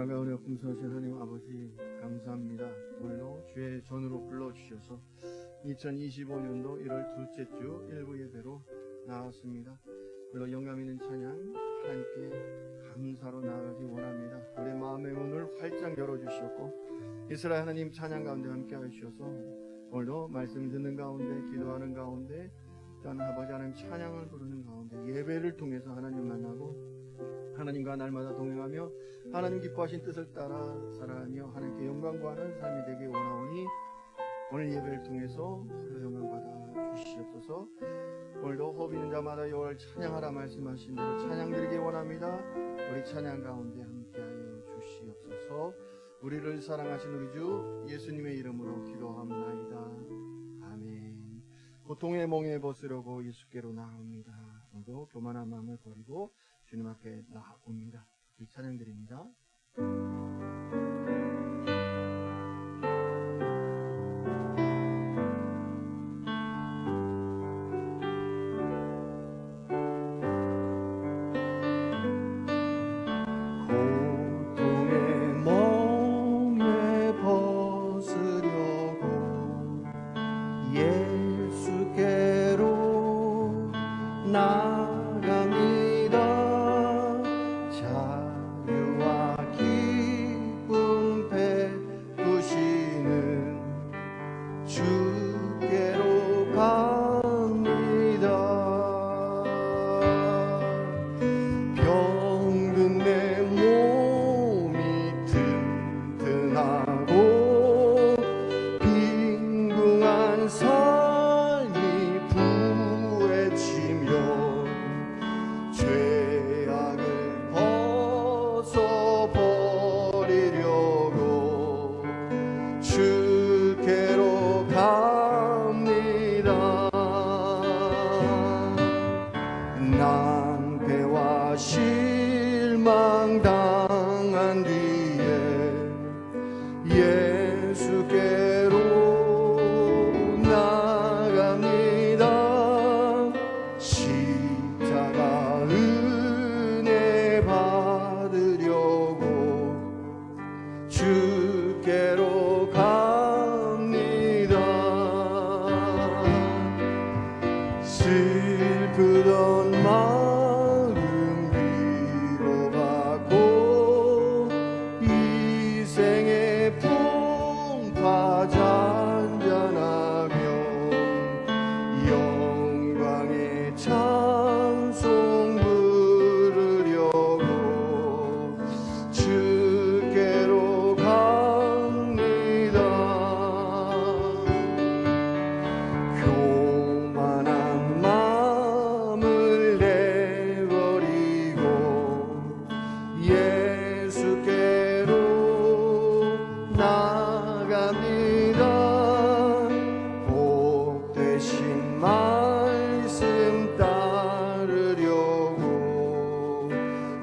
차가운 품성하신 하나님 아버지 감사합니다. 오늘도 주의 전으로 불러주셔서 2025년도 1월 둘째 주 일부 예배로 나왔습니다. 오늘도 영감 있는 찬양 하나님께 감사로 나아가기 원합니다. 우리 마음의 문을 활짝 열어주셨고 이스라엘 하나님 찬양 가운데 함께 하셔서 오늘도 말씀 듣는 가운데 기도하는 가운데 또한 아버지 하나님 찬양을 부르는 가운데 예배를 통해서 하나님 만나고 하나님과 날마다 동행하며 하나님 기뻐하신 뜻을 따라 살아가며 하나님께 영광 구하는 삶이 되기 원하오니 오늘 예배를 통해서 영광 받아 주시옵소서. 오늘도 호흡 있는 자마다 여호와를 찬양하라 말씀하신 대로 찬양 드리기 원합니다. 우리 찬양 가운데 함께하여 주시옵소서. 우리를 사랑하신 우리 주 예수님의 이름으로 기도합나이다. 아멘. 고통의 몽에 벗으려고 예수께로 나옵니다. 오늘도 교만한 마음을 버리고 주님 앞에 나옵니다. 이 찬양 드립니다. 고통의 몽에 벗으려고 예수께로 나갑니다. 자유와 기쁨 베푸시는 주께로 갑니다. 병든 내 몸이 튼튼하고 빈궁한 삶이 부해치며 죄악을 벗어버리려고 주께로 갑니다. 낭패와 실망 당한 뒤에 예수께로 나갑니다. 십자가 은혜 받으려고 주께로 갑니다. 슬프던 마음 위로받고 이 생의 풍파 잔잔하며 영광의 찬송 부르려고 주께로 갑니다. 교만한 마음을 내버리고 예수께로 나갑니다. 복되신 말씀 따르려고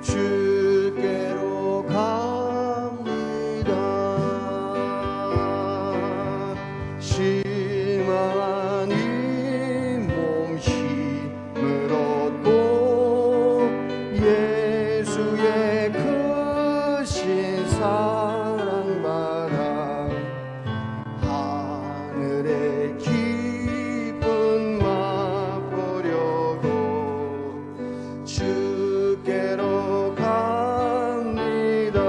주께로 갑니다. 실망한 이 몸 힘을 얻고 예수의 크신 사랑 받아 하늘의 기쁨 맛보려고 주께로 갑니다.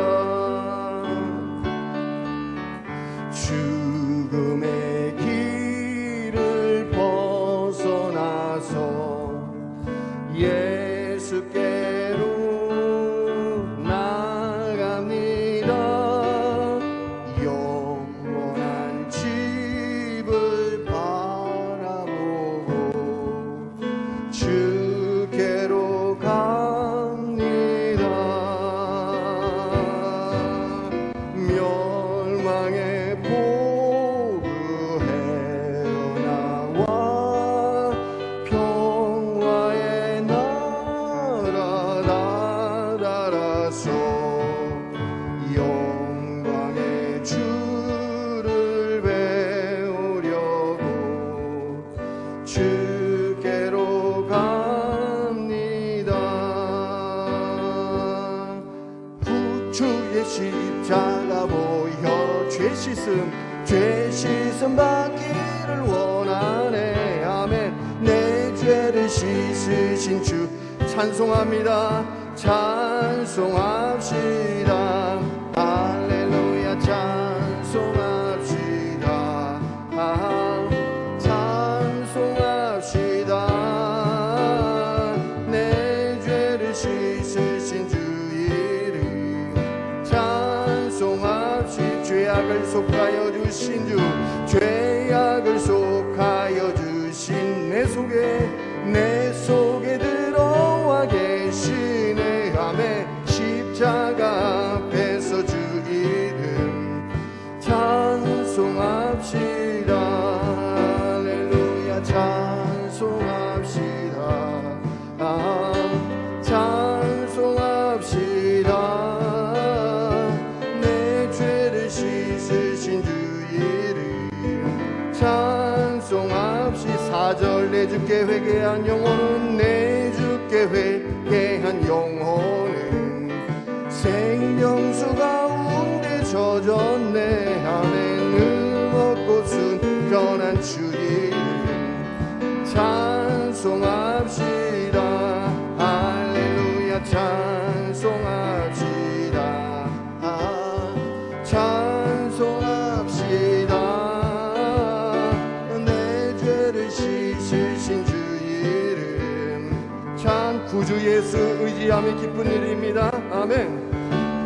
죽음의 길을 벗어나서 예수께로 나갑니다. 작아 보여 죄 씻음 받기를 원하네. 아멘. 내 죄를 씻으신 주 찬송합니다. 찬송합시다. 할렐루야. 찬송합시다. 찬송합시다. 내 죄를 씻으신 주 이름 찬송합시다. 죄악을 속하여 주신 주, 죄악을 속하여 주신 내 속에 들어와 계시네. 아멘. 십자가 앞에서 주 이름 찬송합시다. 할렐루야. 찬송합시다. 찬송합시다. 내 죄를 씻으신 주 이름 찬송합시다. 4절 내 주께 회개한 영혼은 내 주께 회개한 영혼은 생명수 가운데 젖었네. 아멘. 음없고 순전한 주 이름 찬송합시다. 할렐루야. 찬송합시다. 찬송합시다. 내 죄를 씻으신 주 이름 참 구주 예수 의지함이 기쁜 일입니다. 아멘.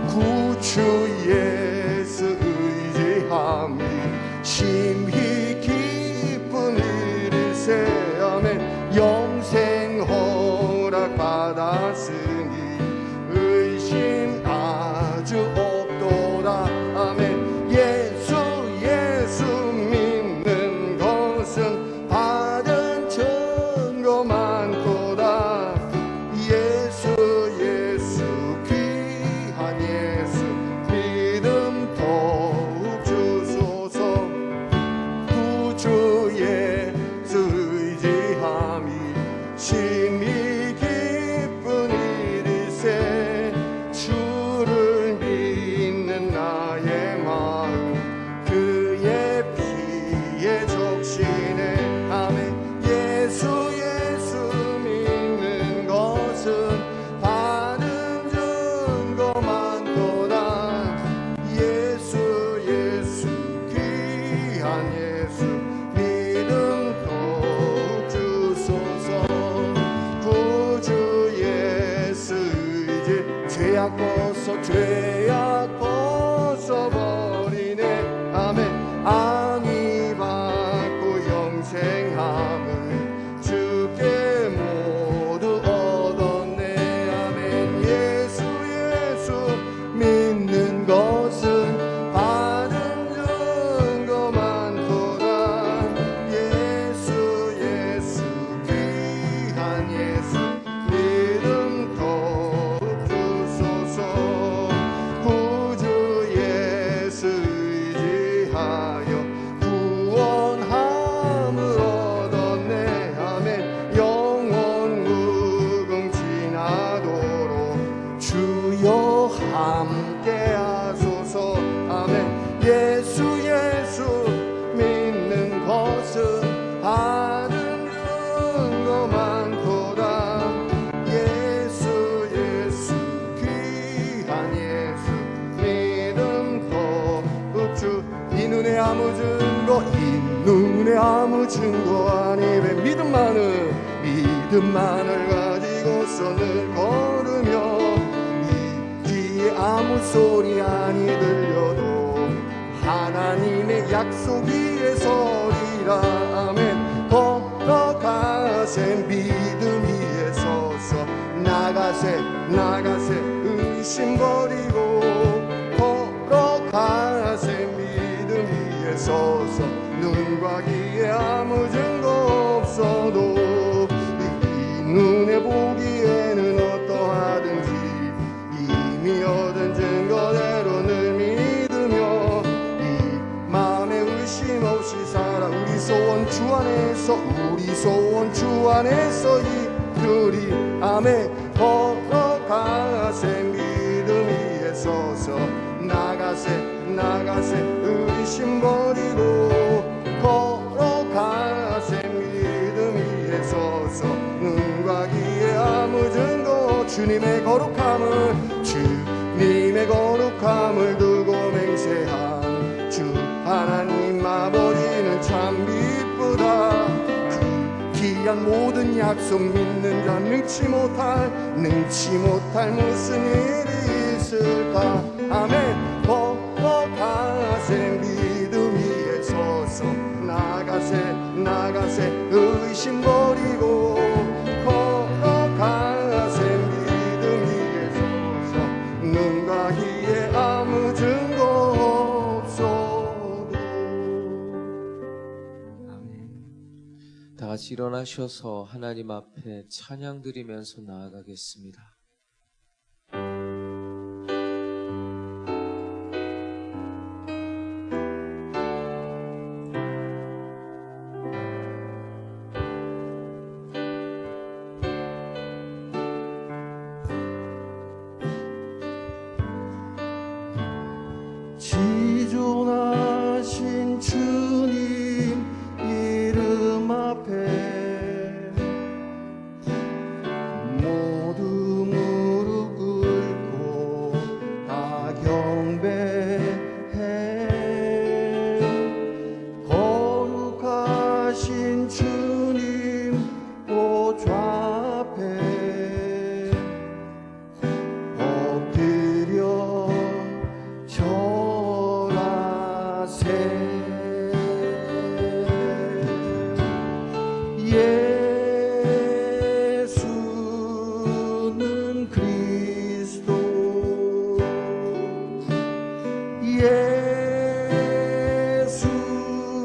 구주 예수 의지함이 심히 기쁜 일일세. 아멘. 영생 허락받았으니 의심 아주 없도다. 아멘. 예수 믿는 것은 받은 증거 많도다. 예수 귀한 예수 믿음 더욱 주소서. 구주 예수 의지함이 심히 기쁜 일일세. 주를 믿는 나의 마음 그의 피에 적시네. 아멘. 예수 믿는 것은 받은 증거 많도다. 예수 귀한 예수 믿음 더욱 주소서. 구주 예수 이제 죄악 벗어버리네. 아멘. 안위 받고 영생함을 주께 모두 얻었네. 아멘. 예수 믿는 것은 받은 증거 많도다. 예수 귀한 예수 믿음 더욱 주소서. 구주 예수 의지하여 구원함을 얻었네. 아멘. 영원 무궁지나도록 주여 함께 하소서. 아멘. 예수 믿는 것은 받은 증거 많도다. 예수 귀한 예수 믿음 더욱 주. 이 눈에 아무 증거 아니래. 믿음만을 가지고서 늘 걸으며 이 귀에 아무 소리 아니 들려도 하나님의 약속 위에 서리라. 아멘. 걸어가세 믿음 위에 서서 나가세 의심 버리고 걸어가세 믿음 위에 서서 눈과 귀에 아무 증거 없어도 이 눈에 보기에는 어떠하든지 이미 얻은 증거대로 늘 믿으며 이 마음에 의심 없이 살아. 우리 소원 주 안에서 이루리. 아멘. 걸어가세 믿음 위에 서서 나가 나가세 의심 버리고 걸어가세 믿음 위에 서서 눈과 귀에 아무 증거 주님의 거룩함을 두고 맹세한 주 하나님 아버지는 참 기쁘다. 그 귀한 모든 약속 믿는 자 능치 못할 무슨 일이 있을까. 아멘. 걸어가세 믿음 위에 서서 나가세 의심 버리고 걸어가세 믿음 위에 서서 눈과 귀에 아무 증거 없어도. 아멘. 다 같이 일어나셔서 하나님 앞에 찬양 드리면서 나아가겠습니다. 지존하신 주님 이름 앞에 모두 무릎 꿇고 다 경배해. 거룩하신 주님 보좌 앞에 엎드려 예수는 그리스도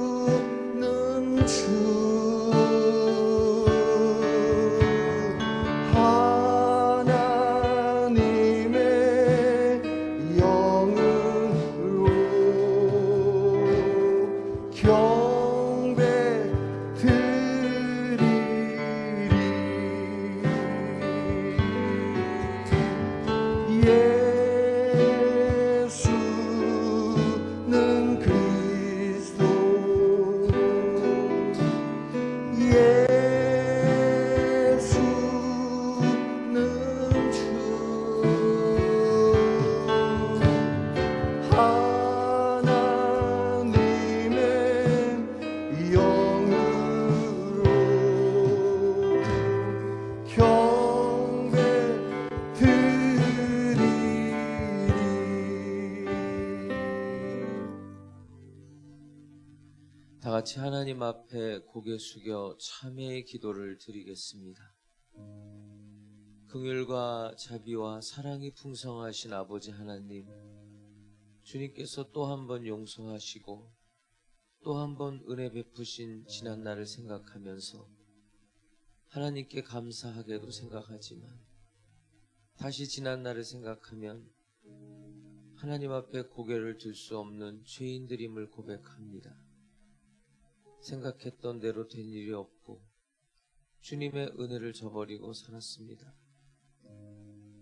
예수는 주 하나님의 영으로 경배 드리리. 예수는 그리스도 예수는 주 하나님의 영으로 경배 드리리. 다 같이 하나님 앞에 고개 숙여 참회의 기도를 드리겠습니다. 긍휼과 자비와 사랑이 풍성하신 아버지 하나님, 주님께서 또 한 번 용서하시고 또 한 번 은혜 베푸신 지난 날을 생각하면서 하나님께 감사하게도 생각하지만 다시 지난 날을 생각하면 하나님 앞에 고개를 들 수 없는 죄인들임을 고백합니다. 생각했던 대로 된 일이 없고 주님의 은혜를 저버리고 살았습니다.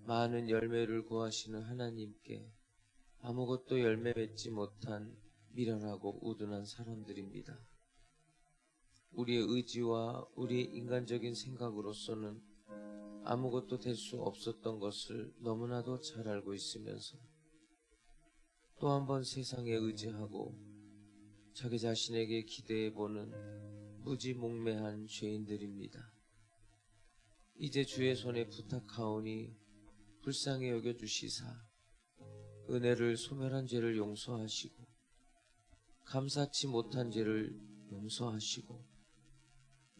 많은 열매를 구하시는 하나님께 아무것도 열매 맺지 못한 미련하고 우둔한 사람들입니다. 우리의 의지와 우리의 인간적인 생각으로서는 아무것도 될 수 없었던 것을 너무나도 잘 알고 있으면서 또 한 번 세상에 의지하고 자기 자신에게 기대해보는 무지몽매한 죄인들입니다. 이제 주의 손에 부탁하오니 불쌍히 여겨주시사 은혜를 소멸한 죄를 용서하시고 감사치 못한 죄를 용서하시고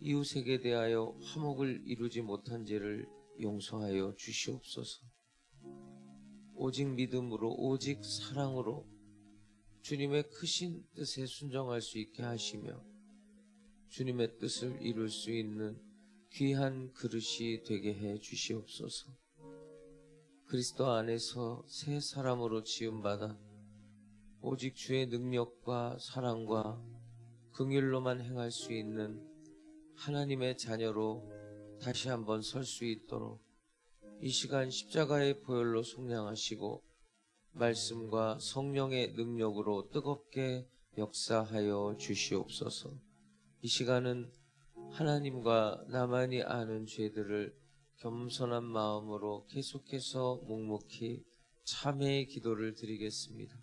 이웃에게 대하여 화목을 이루지 못한 죄를 용서하여 주시옵소서. 오직 믿음으로 오직 사랑으로 주님의 크신 뜻에 순종할 수 있게 하시며 주님의 뜻을 이룰 수 있는 귀한 그릇이 되게 해 주시옵소서. 그리스도 안에서 새 사람으로 지음받아 오직 주의 능력과 사랑과 긍휼로만 행할 수 있는 하나님의 자녀로 다시 한번 설 수 있도록 이 시간 십자가의 보혈로 속량하시고 말씀과 성령의 능력으로 뜨겁게 역사하여 주시옵소서. 이 시간은 하나님과 나만이 아는 죄들을 겸손한 마음으로 계속해서 묵묵히 참회의 기도를 드리겠습니다.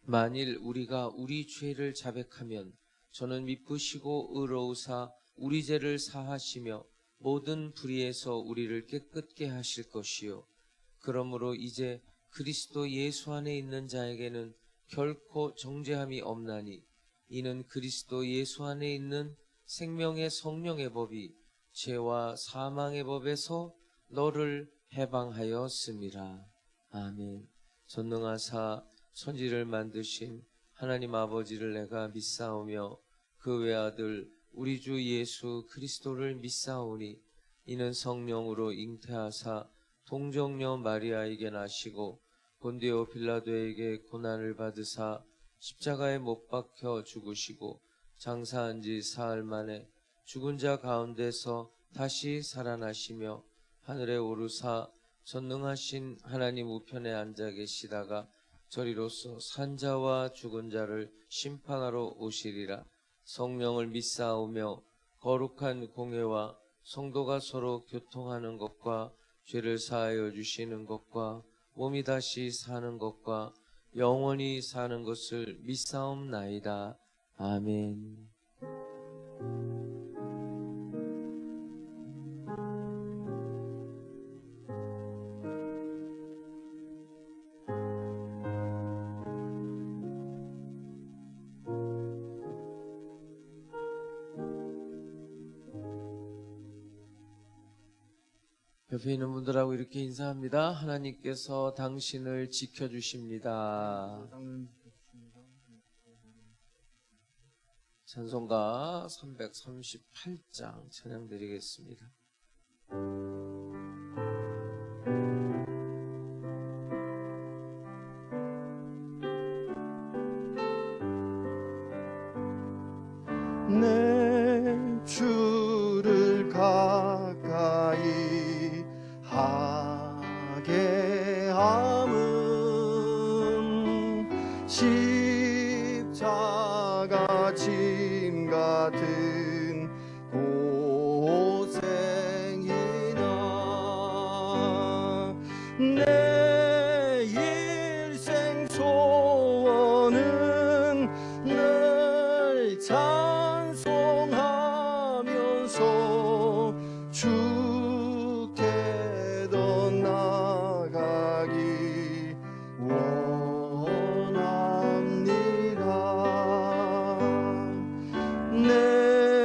만일 우리가 우리 죄를 자백하면 저는 미쁘시고 의로우사 우리 죄를 사하시며 모든 불의에서 우리를 깨끗게 하실 것이요. 그러므로 이제 그리스도 예수 안에 있는 자에게는 결코 정죄함이 없나니 이는 그리스도 예수 안에 있는 생명의 성령의 법이 죄와 사망의 법에서 너를 해방하였음이라. 아멘. 전능하사 천지를 만드신 하나님 아버지를 내가 믿사오며 그 외아들 우리 주 예수 그리스도를 믿사오니 이는 성령으로 잉태하사 동정녀 마리아에게 나시고 본디오 빌라도에게 고난을 받으사 십자가에 못 박혀 죽으시고 장사한 지 사흘 만에 죽은 자 가운데서 다시 살아나시며 하늘에 오르사 전능하신 하나님 우편에 앉아 계시다가 저리로서 산자와 죽은 자를 심판하러 오시리라. 성령을 믿사오며 거룩한 공회와 성도가 서로 교통하는 것과 죄를 사하여 주시는 것과 몸이 다시 사는 것과 영원히 사는 것을 믿사옵나이다. 아멘. 옆에 있는 분들하고 이렇게 인사합니다. 하나님께서 당신을 지켜주십니다. 찬송가 338장 찬양 드리겠습니다. 내 주를 가까이 하게 함은 십자가 짐 같은 고생이나 내 일생 소원은 늘 찬송하면서 주께 더 나아가기 원합니다. 내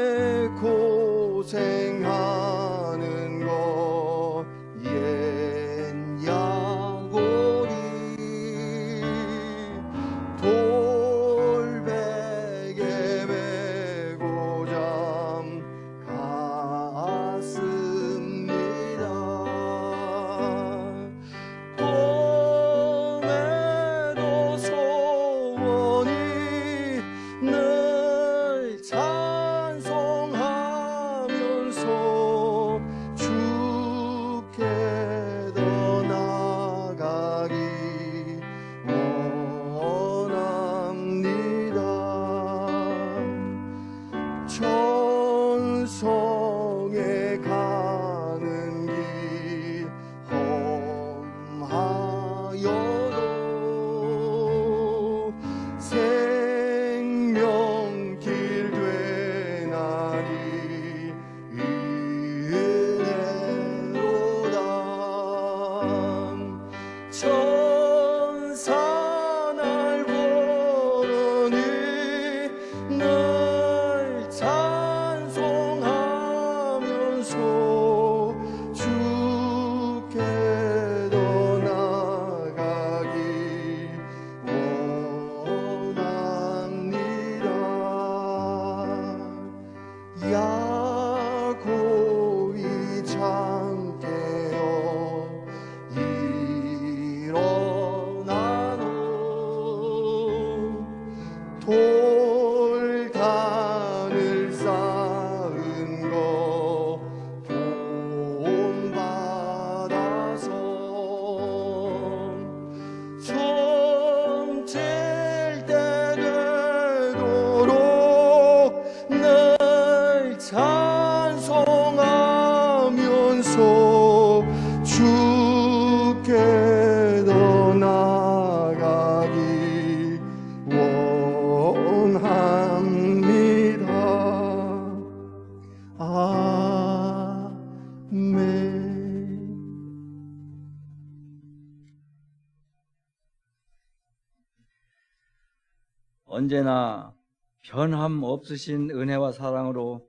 언제나 변함 없으신 은혜와 사랑으로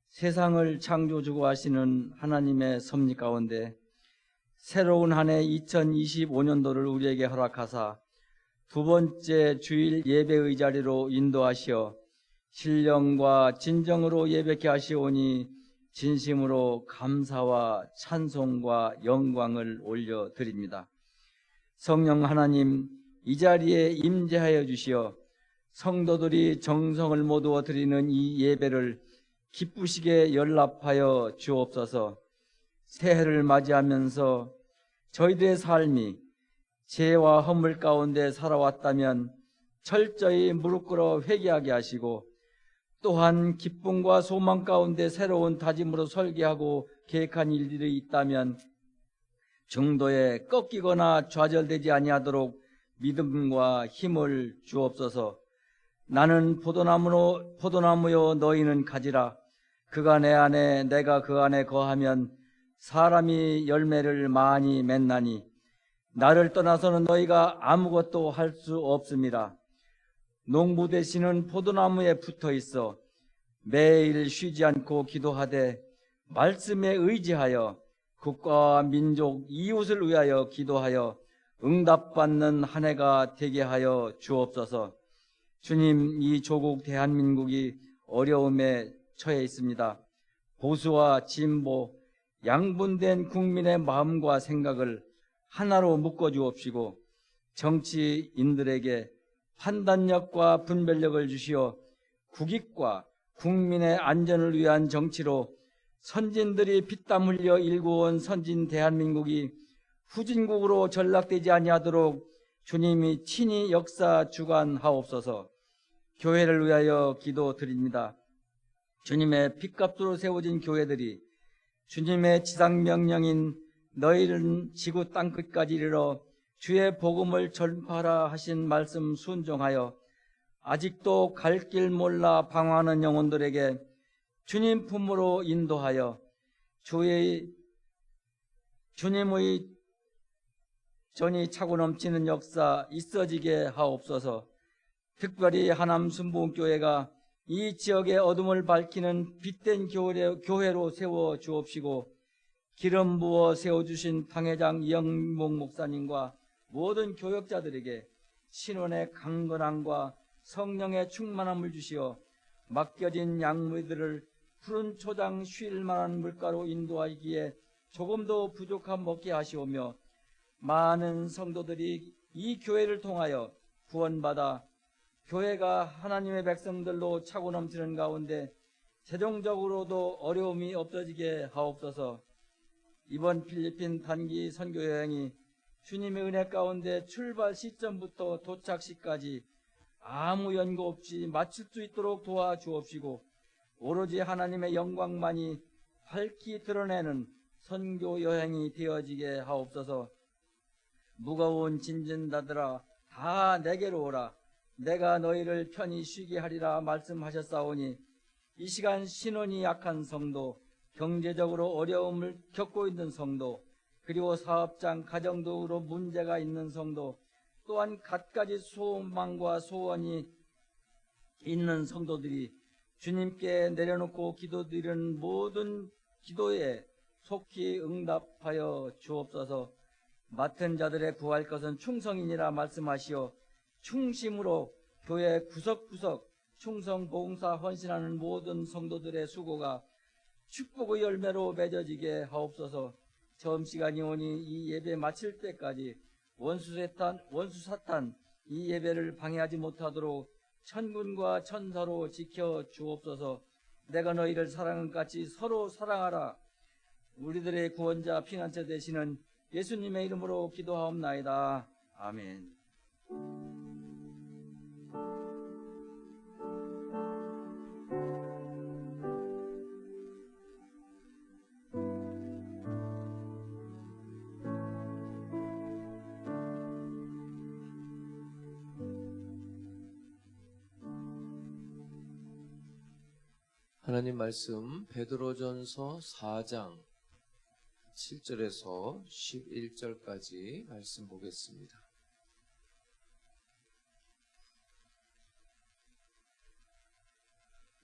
세상을 창조주고 하시는 하나님의 섭리 가운데 새로운 한 해 2025년도를 우리에게 허락하사 두 번째 주일 예배의 자리로 인도하시어 신령과 진정으로 예배케 하시오니 진심으로 감사와 찬송과 영광을 올려드립니다. 성령 하나님, 이 자리에 임재하여 주시어 성도들이 정성을 모두어 드리는 이 예배를 기쁘시게 연락하여 주옵소서. 새해를 맞이하면서 저희들의 삶이 죄와 허물 가운데 살아왔다면 철저히 무릎 꿇어 회개하게 하시고, 또한 기쁨과 소망 가운데 새로운 다짐으로 설계하고 계획한 일들이 있다면 중도에 꺾이거나 좌절되지 아니하도록 믿음과 힘을 주옵소서. 나는 포도나무요 너희는 가지라. 그가 내 안에 내가 그 안에 거하면 사람이 열매를 많이 맺나니 나를 떠나서는 너희가 아무것도 할 수 없습니다. 농부 되시는 포도나무에 붙어 있어 매일 쉬지 않고 기도하되 말씀에 의지하여 국가와 민족 이웃을 위하여 기도하여 응답받는 한 해가 되게 하여 주옵소서. 주님, 이 조국 대한민국이 어려움에 처해 있습니다. 보수와 진보, 양분된 국민의 마음과 생각을 하나로 묶어 주옵시고 정치인들에게 판단력과 분별력을 주시어 국익과 국민의 안전을 위한 정치로 선진들이 피땀 흘려 일구어온 선진 대한민국이 후진국으로 전락되지 아니하도록 주님이 친히 역사 주관하옵소서. 교회를 위하여 기도드립니다. 주님의 핏값으로 세워진 교회들이 주님의 지상명령인 너희는 지구 땅끝까지 이르러 주의 복음을 전파하라 하신 말씀 순종하여 아직도 갈 길 몰라 방황하는 영혼들에게 주님 품으로 인도하여 주님의 전이 차고 넘치는 역사 있어지게 하옵소서. 특별히 하남 순복음교회가 이 지역의 어둠을 밝히는 빛된 교회로 세워 주옵시고 기름 부어 세워주신 당회장 이영목 목사님과 모든 교역자들에게 신원의 강건함과 성령의 충만함을 주시어 맡겨진 양무들을 푸른 초장 쉴 만한 물가로 인도하기에 조금도 부족함 없게 하시오며 많은 성도들이 이 교회를 통하여 구원받아 교회가 하나님의 백성들로 차고 넘치는 가운데 재정적으로도 어려움이 없어지게 하옵소서. 이번 필리핀 단기 선교 여행이 주님의 은혜 가운데 출발 시점부터 도착 시까지 아무 연고 없이 마칠 수 있도록 도와주옵시고 오로지 하나님의 영광만이 밝히 드러내는 선교 여행이 되어지게 하옵소서. 무거운 짐진다들아 다 내게로 오라. 내가 너희를 편히 쉬게 하리라 말씀하셨사오니 이 시간 신원이 약한 성도, 경제적으로 어려움을 겪고 있는 성도, 그리고 사업장, 가정적으로 문제가 있는 성도, 또한 갖가지 소망과 소원이 있는 성도들이 주님께 내려놓고 기도드리는 모든 기도에 속히 응답하여 주옵소서. 맡은 자들의 구할 것은 충성이니라 말씀하시어 충심으로 교회 구석구석 충성 봉사 헌신하는 모든 성도들의 수고가 축복의 열매로 맺어지게 하옵소서. 점시간이 오니 이 예배 마칠 때까지 원수 사탄 이 예배를 방해하지 못하도록 천군과 천사로 지켜 주옵소서. 내가 너희를 사랑한 같이 서로 사랑하라. 우리들의 구원자 피난처 되시는 예수님의 이름으로 기도하옵나이다. 아멘. 하나님 말씀 베드로전서 4장 7절에서 11절까지 말씀 보겠습니다.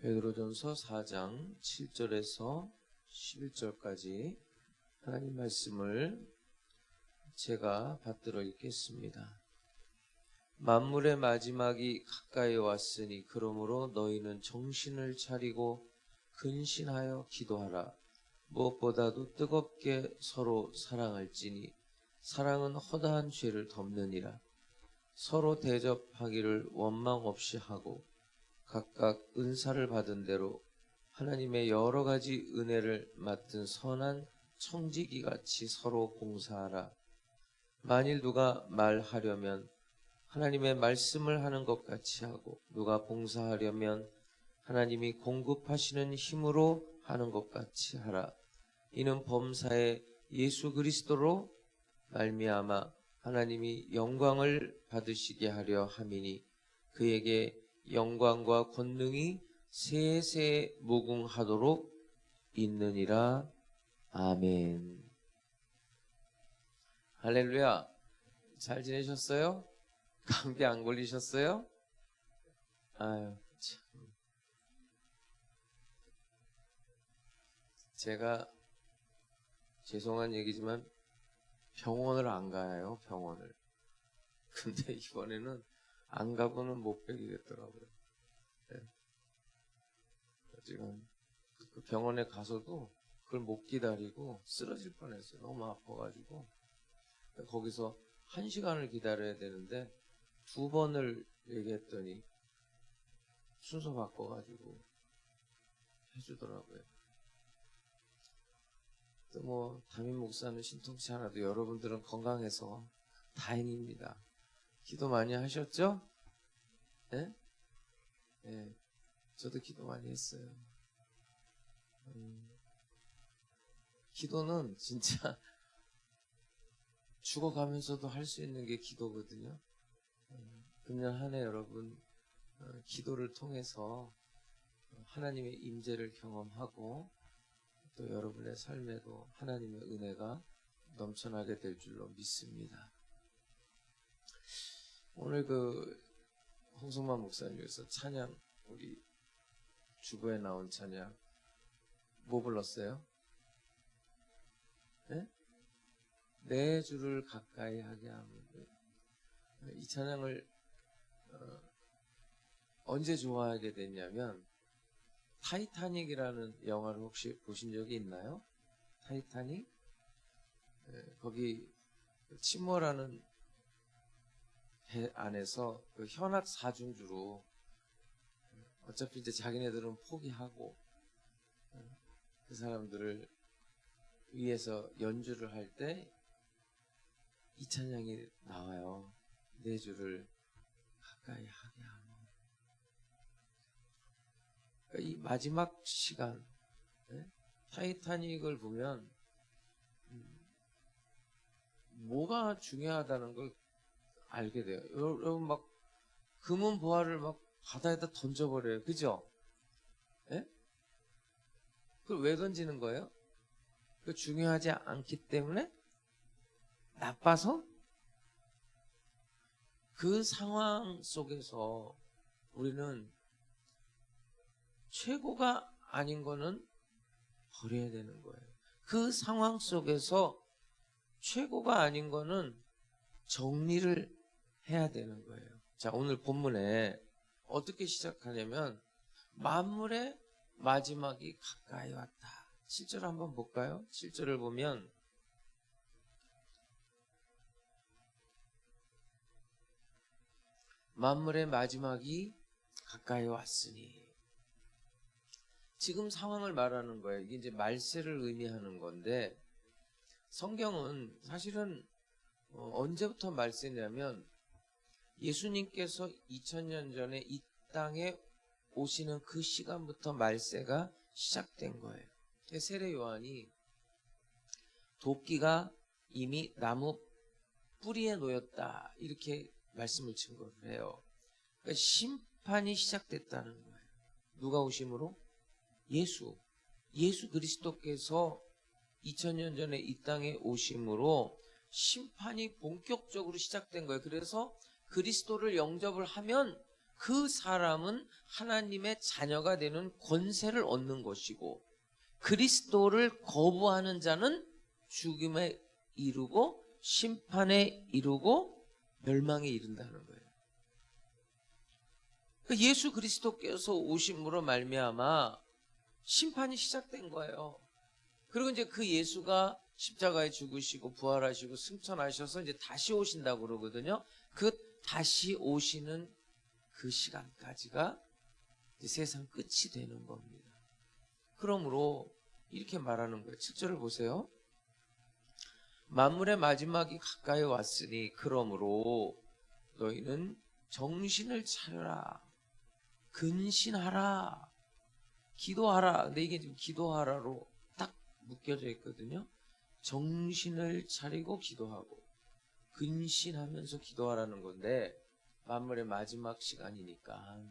베드로전서 4장 7절에서 11절까지 하나님 말씀을 제가 받들어 읽겠습니다. 만물의 마지막이 가까이 왔으니 그러므로 너희는 정신을 차리고 근신하여 기도하라. 무엇보다도 뜨겁게 서로 사랑할지니 사랑은 허다한 죄를 덮느니라. 서로 대접하기를 원망 없이 하고 각각 은사를 받은 대로 하나님의 여러 가지 은혜를 맡은 선한 청지기같이 서로 봉사하라. 만일 누가 말하려면 하나님의 말씀을 하는 것 같이 하고 누가 봉사하려면 하나님이 공급하시는 힘으로 하는 것 같이 하라. 이는 범사에 예수 그리스도로 말미암아 하나님이 영광을 받으시게 하려 함이니 그에게 영광과 권능이 세세 무궁하도록 있느니라. 아멘. 할렐루야. 잘 지내셨어요? 감기 안 걸리셨어요? 아유, 참. 제가 죄송한 얘기지만 병원을 안 가요, 병원을. 근데 이번에는 안 가고는 못 베기겠더라고요. 네. 지금 그 병원에 가서도 그걸 못 기다리고 쓰러질 뻔했어요. 너무 아파가지고. 거기서 1시간을 기다려야 되는데 2번을 얘기했더니 순서 바꿔가지고 해주더라고요. 또 뭐 담임 목사는 신통치 않아도 여러분들은 건강해서 다행입니다. 기도 많이 하셨죠? 네? 네, 저도 기도 많이 했어요. 기도는 진짜 죽어가면서도 할 수 있는 게 기도거든요. 금년 한 해 여러분 기도를 통해서 하나님의 임재를 경험하고 또 여러분의 삶에도 하나님의 은혜가 넘쳐나게 될 줄로 믿습니다. 오늘 그 홍성만 목사님께서 찬양, 우리 주보에 나온 찬양 뭐 불렀어요? 네? 내 주를 가까이 하게 하면. 이 찬양을 언제 좋아하게 됐냐면 타이타닉이라는 영화를 혹시 보신 적이 있나요? 타이타닉? 거기 침몰하는 배 안에서 그 현악 사중주로 어차피 이제 자기네들은 포기하고 그 사람들을 위해서 연주를 할 때 이 찬양이 나와요. 내 주를 가까이 하게 하며. 그러니까 이 마지막 시간, 타이타닉을 보면 뭐가 중요하다는 걸 알게 돼요. 여러분 막 금은 보화를 막 바다에다 던져버려요. 그죠? 예? 그걸 왜 던지는 거예요? 그 중요하지 않기 때문에? 나빠서? 그 상황 속에서 우리는 최고가 아닌 거는 버려야 되는 거예요. 그 상황 속에서 최고가 아닌 거는 정리를 해야 되는 거예요. 자, 오늘 본문에 어떻게 시작하냐면 만물의 마지막이 가까이 왔다. 7절 한번 볼까요? 7절을 보면 만물의 마지막이 가까이 왔으니, 지금 상황을 말하는 거예요. 이게 이제 말세를 의미하는 건데, 성경은 사실은 언제부터 말세냐면 예수님께서 2000년 전에 이 땅에 오시는 그 시간부터 말세가 시작된 거예요. 세례 요한이 도끼가 이미 나무 뿌리에 놓였다 이렇게 말씀을 증거를 해요. 그러니까 심판이 시작됐다는 거예요. 누가 오심으로? 예수 그리스도께서 2000년 전에 이 땅에 오심으로 심판이 본격적으로 시작된 거예요. 그래서 그리스도를 영접을 하면 그 사람은 하나님의 자녀가 되는 권세를 얻는 것이고, 그리스도를 거부하는 자는 죽음에 이르고 심판에 이르고 멸망에 이른다는 거예요. 그러니까 예수 그리스도께서 오심으로 말미암아 심판이 시작된 거예요. 그리고 이제 그 예수가 십자가에 죽으시고 부활하시고 승천하셔서 이제 다시 오신다고 그러거든요. 그 다시 오시는 그 시간까지가 이제 세상 끝이 되는 겁니다. 그러므로 이렇게 말하는 거예요. 7절을 보세요. 만물의 마지막이 가까이 왔으니 그러므로 너희는 정신을 차려라. 근신하라. 기도하라. 근데 이게 지금 기도하라로 딱 묶여져 있거든요. 정신을 차리고 기도하고 근신하면서 기도하라는 건데, 만물의 마지막 시간이니까.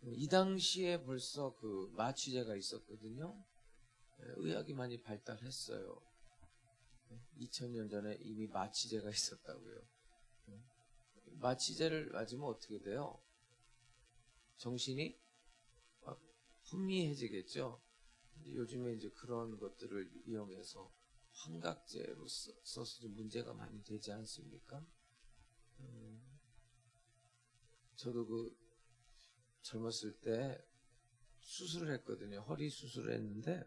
이 당시에 벌써 그 마취제가 있었거든요. 의학이 많이 발달했어요. 2000년 전에 이미 마취제가 있었다고요. 마취제를 맞으면 어떻게 돼요? 정신이 혼미해지겠죠. 요즘에 이제 그런 것들을 이용해서 환각제로 써서 좀 문제가 많이 되지 않습니까? 저도 그 젊었을 때 수술을 했거든요. 허리 수술을 했는데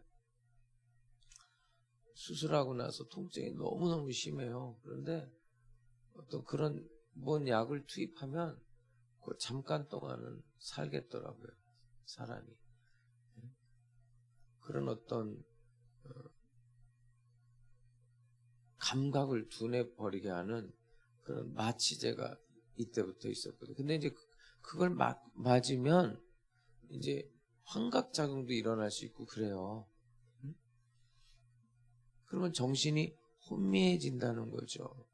수술하고 나서 통증이 너무너무 심해요. 그런데 어떤 그런 뭔 약을 투입하면 그 잠깐 동안은 살겠더라고요. 사람이. 그런 어떤 감각을 둔해버리게 하는 그런 마취제가 이때부터 있었거든요. 근데 이제 그걸 맞으면 이제 환각작용도 일어날 수 있고 그래요. 그러면 정신이 혼미해진다는 거죠.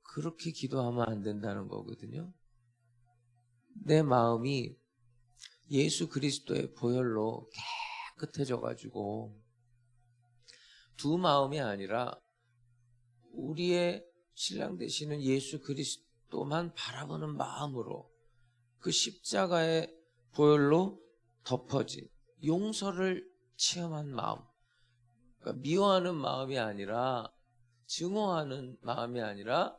그렇게 기도하면 안 된다는 거거든요. 내 마음이 예수 그리스도의 보혈로 깨끗해져가지고 두 마음이 아니라 우리의 신랑 되시는 예수 그리스도만 바라보는 마음으로 그 십자가의 보혈로 덮어진 용서를 체험한 마음, 그러니까 미워하는 마음이 아니라 증오하는 마음이 아니라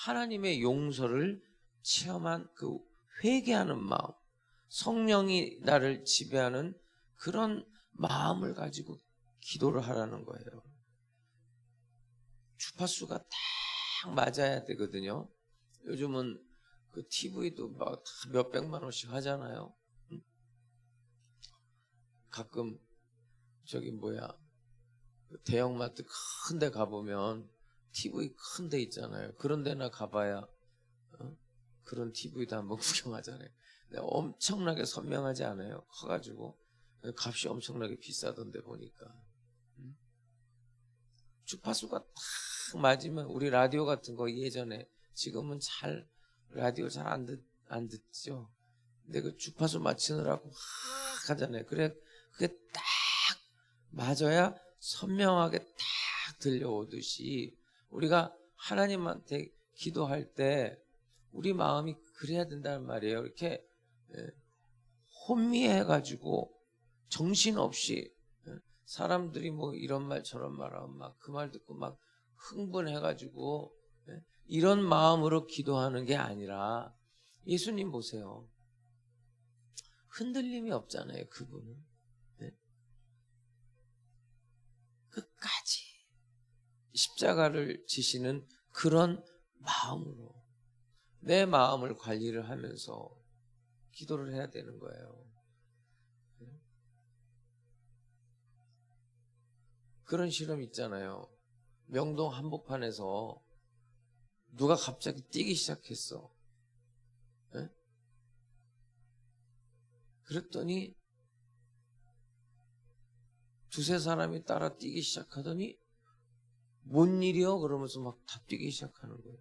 하나님의 용서를 체험한 그 회개하는 마음, 성령이 나를 지배하는 그런 마음을 가지고 기도를 하라는 거예요. 주파수가 딱 맞아야 되거든요. 요즘은 그 TV도 막 몇백만 원씩 하잖아요. 가끔 대형마트 큰 데 가보면 TV 큰 데 있잖아요. 그런 데나 가봐야 그런 TV도 한번 구경하잖아요. 근데 엄청나게 선명하지 않아요. 커가지고 값이 엄청나게 비싸던데 보니까. 주파수가 딱 맞으면 우리 라디오 같은 거 예전에, 지금은 라디오 잘 안 듣죠. 근데 그 주파수 맞추느라고 막 하잖아요. 그래 그게 딱 맞아야 선명하게 딱 들려오듯이 우리가 하나님한테 기도할 때 우리 마음이 그래야 된다는 말이에요. 이렇게 혼미해가지고 정신없이 사람들이 뭐 이런 말 저런 말하면 막 그 말 듣고 막 흥분해가지고 이런 마음으로 기도하는 게 아니라, 예수님 보세요. 흔들림이 없잖아요. 그분은. 끝까지 십자가를 지시는 그런 마음으로 내 마음을 관리를 하면서 기도를 해야 되는 거예요. 그런 실험 있잖아요. 명동 한복판에서 누가 갑자기 뛰기 시작했어. 그랬더니 두세 사람이 따라 뛰기 시작하더니 뭔 일이요? 그러면서 막 다 뛰기 시작하는 거예요.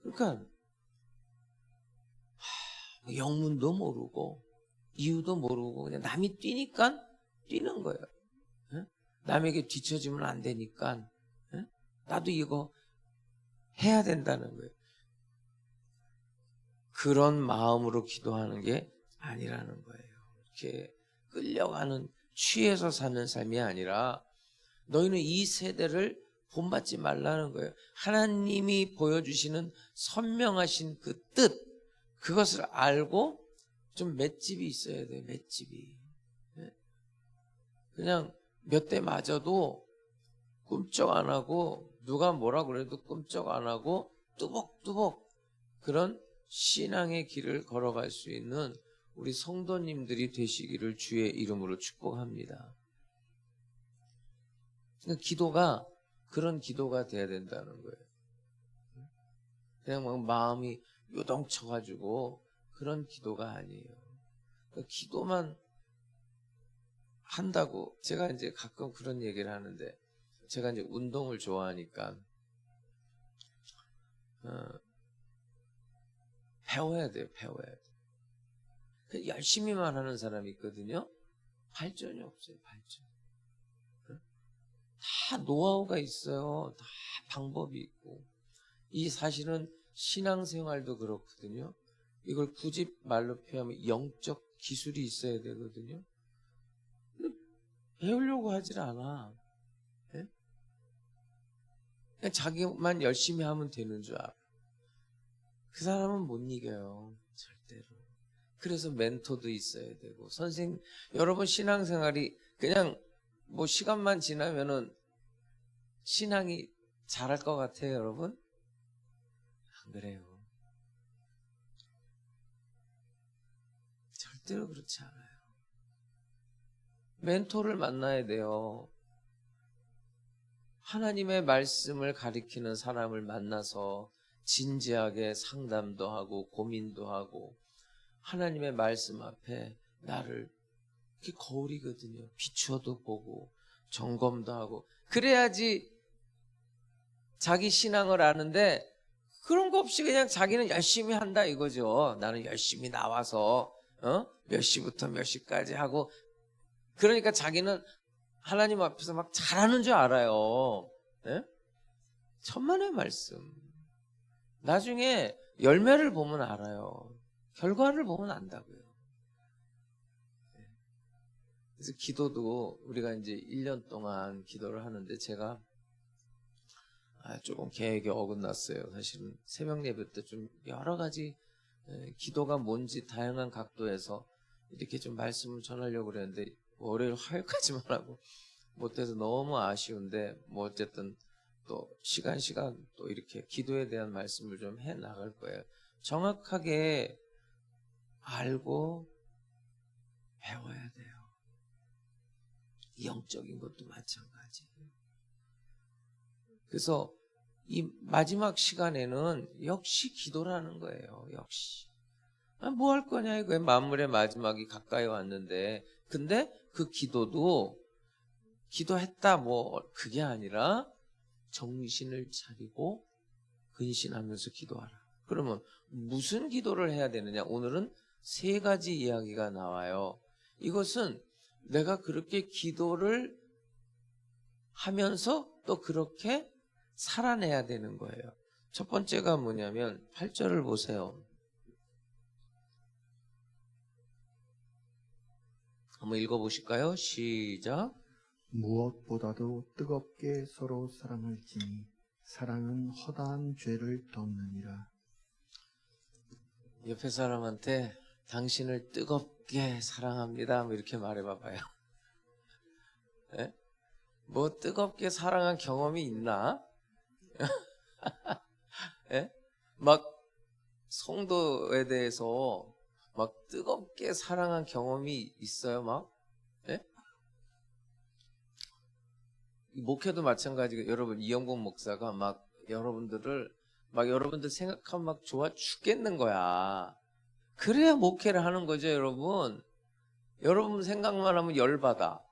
그러니까 영문도 모르고 이유도 모르고 그냥 남이 뛰니까 뛰는 거예요. 남에게 뒤처지면 안 되니까 나도 이거 해야 된다는 거예요. 그런 마음으로 기도하는 게 아니라는 거예요. 이렇게 끌려가는, 취해서 사는 삶이 아니라 너희는 이 세대를 본받지 말라는 거예요. 하나님이 보여주시는 선명하신 그 뜻, 그것을 알고 좀 맷집이 있어야 돼요. 맷집이. 그냥 몇 대 맞아도 꿈쩍 안 하고, 누가 뭐라 그래도 꿈쩍 안 하고 뚜벅뚜벅 그런 신앙의 길을 걸어갈 수 있는 우리 성도님들이 되시기를 주의 이름으로 축복합니다. 그러니까 기도가 그런 기도가 돼야 된다는 거예요. 그냥 막 마음이 요동쳐가지고 그런 기도가 아니에요. 그러니까 기도만 한다고, 제가 이제 가끔 그런 얘기를 하는데, 제가 이제 운동을 좋아하니까 배워야 돼요. 배워야 돼요. 열심히만 하는 사람이 있거든요. 발전이 없어요. 발전. 다 노하우가 있어요. 다 방법이 있고. 이 사실은 신앙생활도 그렇거든요. 이걸 굳이 말로 표현하면 영적 기술이 있어야 되거든요. 근데 배우려고 하질 않아. 네? 그냥 자기만 열심히 하면 되는 줄 알아. 그 사람은 못 이겨요. 절대로. 그래서 멘토도 있어야 되고, 여러분 신앙생활이 그냥 뭐 시간만 지나면은 신앙이 잘할 것 같아요, 여러분? 안 그래요. 절대로 그렇지 않아요. 멘토를 만나야 돼요. 하나님의 말씀을 가리키는 사람을 만나서 진지하게 상담도 하고 고민도 하고, 하나님의 말씀 앞에 나를, 그게 거울이거든요. 비추어도 보고 점검도 하고, 그래야지 자기 신앙을 아는데, 그런 거 없이 그냥 자기는 열심히 한다 이거죠. 나는 열심히 나와서 몇 시부터 몇 시까지 하고, 그러니까 자기는 하나님 앞에서 막 잘하는 줄 알아요. 네? 천만의 말씀. 나중에 열매를 보면 알아요. 결과를 보면 안다고요. 그래서 기도도 우리가 이제 1년 동안 기도를 하는데, 제가 조금 계획이 어긋났어요. 사실은 새벽 예배 때 좀 여러 가지 기도가 뭔지 다양한 각도에서 이렇게 좀 말씀을 전하려고 그랬는데, 월요일 화요일까지만 하고 못해서 너무 아쉬운데, 뭐 어쨌든 또 시간 또 이렇게 기도에 대한 말씀을 좀 해 나갈 거예요. 정확하게 알고 배워야 돼요. 영적인 것도 마찬가지예요. 그래서 이 마지막 시간에는 역시 기도라는 거예요. 역시. 뭐 할 거냐 이거예요. 만물의 마지막이 가까이 왔는데, 근데 그 기도도 기도했다 뭐 그게 아니라 정신을 차리고 근신하면서 기도하라. 그러면 무슨 기도를 해야 되느냐? 오늘은 3가지 이야기가 나와요. 이것은 내가 그렇게 기도를 하면서 또 그렇게 살아내야 되는 거예요. 첫 번째가 뭐냐면 8절을 보세요. 한번 읽어보실까요? 시작. 무엇보다도 뜨겁게 서로 사랑할지니 사랑은 허다한 죄를 덮느니라. 옆에 사람한테 당신을 뜨겁게 사랑합니다, 뭐 이렇게 말해봐봐요. 네? 뭐 뜨겁게 사랑한 경험이 있나? 네? 막 성도에 대해서 막 뜨겁게 사랑한 경험이 있어요, 막? 네? 목회도 마찬가지고, 여러분 이영복 목사가 막 여러분들 생각하면 막 좋아 죽겠는 거야. 그래야 목회를 하는 거죠, 여러분. 여러분 생각만 하면 열받아.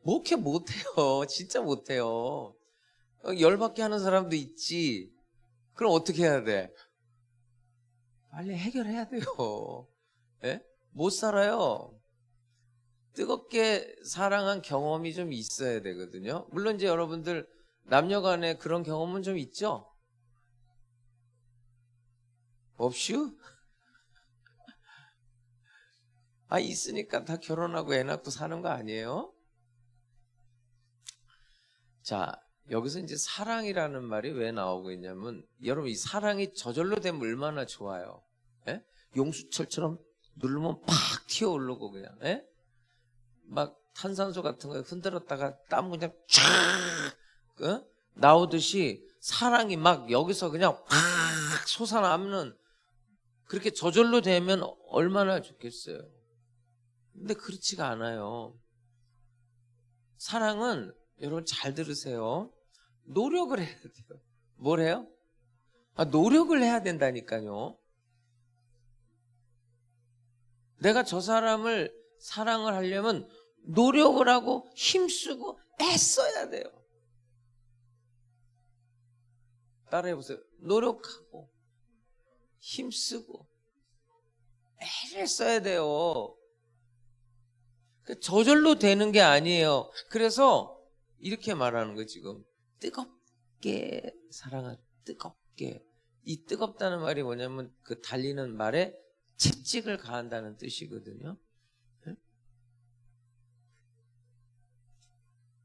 목회 못해요. 진짜 못해요. 열받게 하는 사람도 있지. 그럼 어떻게 해야 돼? 빨리 해결해야 돼요. 예? 못 살아요. 뜨겁게 사랑한 경험이 좀 있어야 되거든요. 물론 이제 여러분들 남녀 간에 그런 경험은 좀 있죠? 없슈? 아, 있으니까 다 결혼하고 애 낳고 사는 거 아니에요? 자, 여기서 이제 사랑이라는 말이 왜 나오고 있냐면, 여러분, 이 사랑이 저절로 되면 얼마나 좋아요. 예? 용수철처럼 누르면 팍 튀어오르고 그냥, 예? 막 탄산수 같은 거 흔들었다가 땀 그냥 쫙 나오듯이 사랑이 막 여기서 그냥 팍 솟아나면, 그렇게 저절로 되면 얼마나 좋겠어요. 근데 그렇지가 않아요. 사랑은 여러분 잘 들으세요. 노력을 해야 돼요. 뭘 해요? 노력을 해야 된다니까요. 내가 저 사람을 사랑을 하려면 노력을 하고 힘쓰고 애써야 돼요. 따라해보세요. 노력하고 힘쓰고 애를 써야 돼요. 저절로 되는 게 아니에요. 그래서 이렇게 말하는 거예요. 지금 뜨겁게 사랑하, 뜨겁게. 이 뜨겁다는 말이 뭐냐면 그 달리는 말에 채찍을 가한다는 뜻이거든요.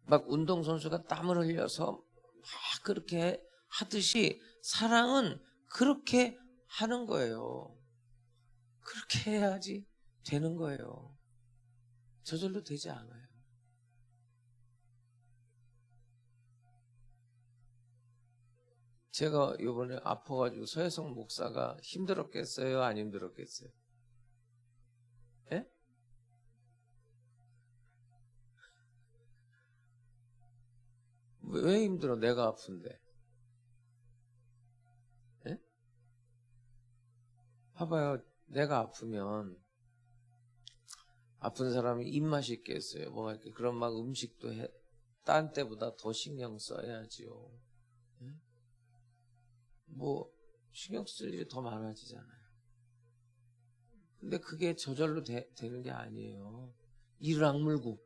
막 운동선수가 땀을 흘려서 막 그렇게 하듯이 사랑은 그렇게 하는 거예요. 그렇게 해야지 되는 거예요. 저절로 되지 않아요. 제가 이번에 아파가지고 서혜성 목사가 힘들었겠어요? 안 힘들었겠어요? 예? 왜 힘들어? 내가 아픈데. 예? 봐봐요. 내가 아프면 아픈 사람이 입맛이 있겠어요. 뭐가 이렇게 그런 막 음식도 딴 때보다 더 신경 써야지요. 예? 뭐 신경 쓸 일이 더 많아지잖아요. 근데 그게 저절로 되는 게 아니에요. 이를 악물고.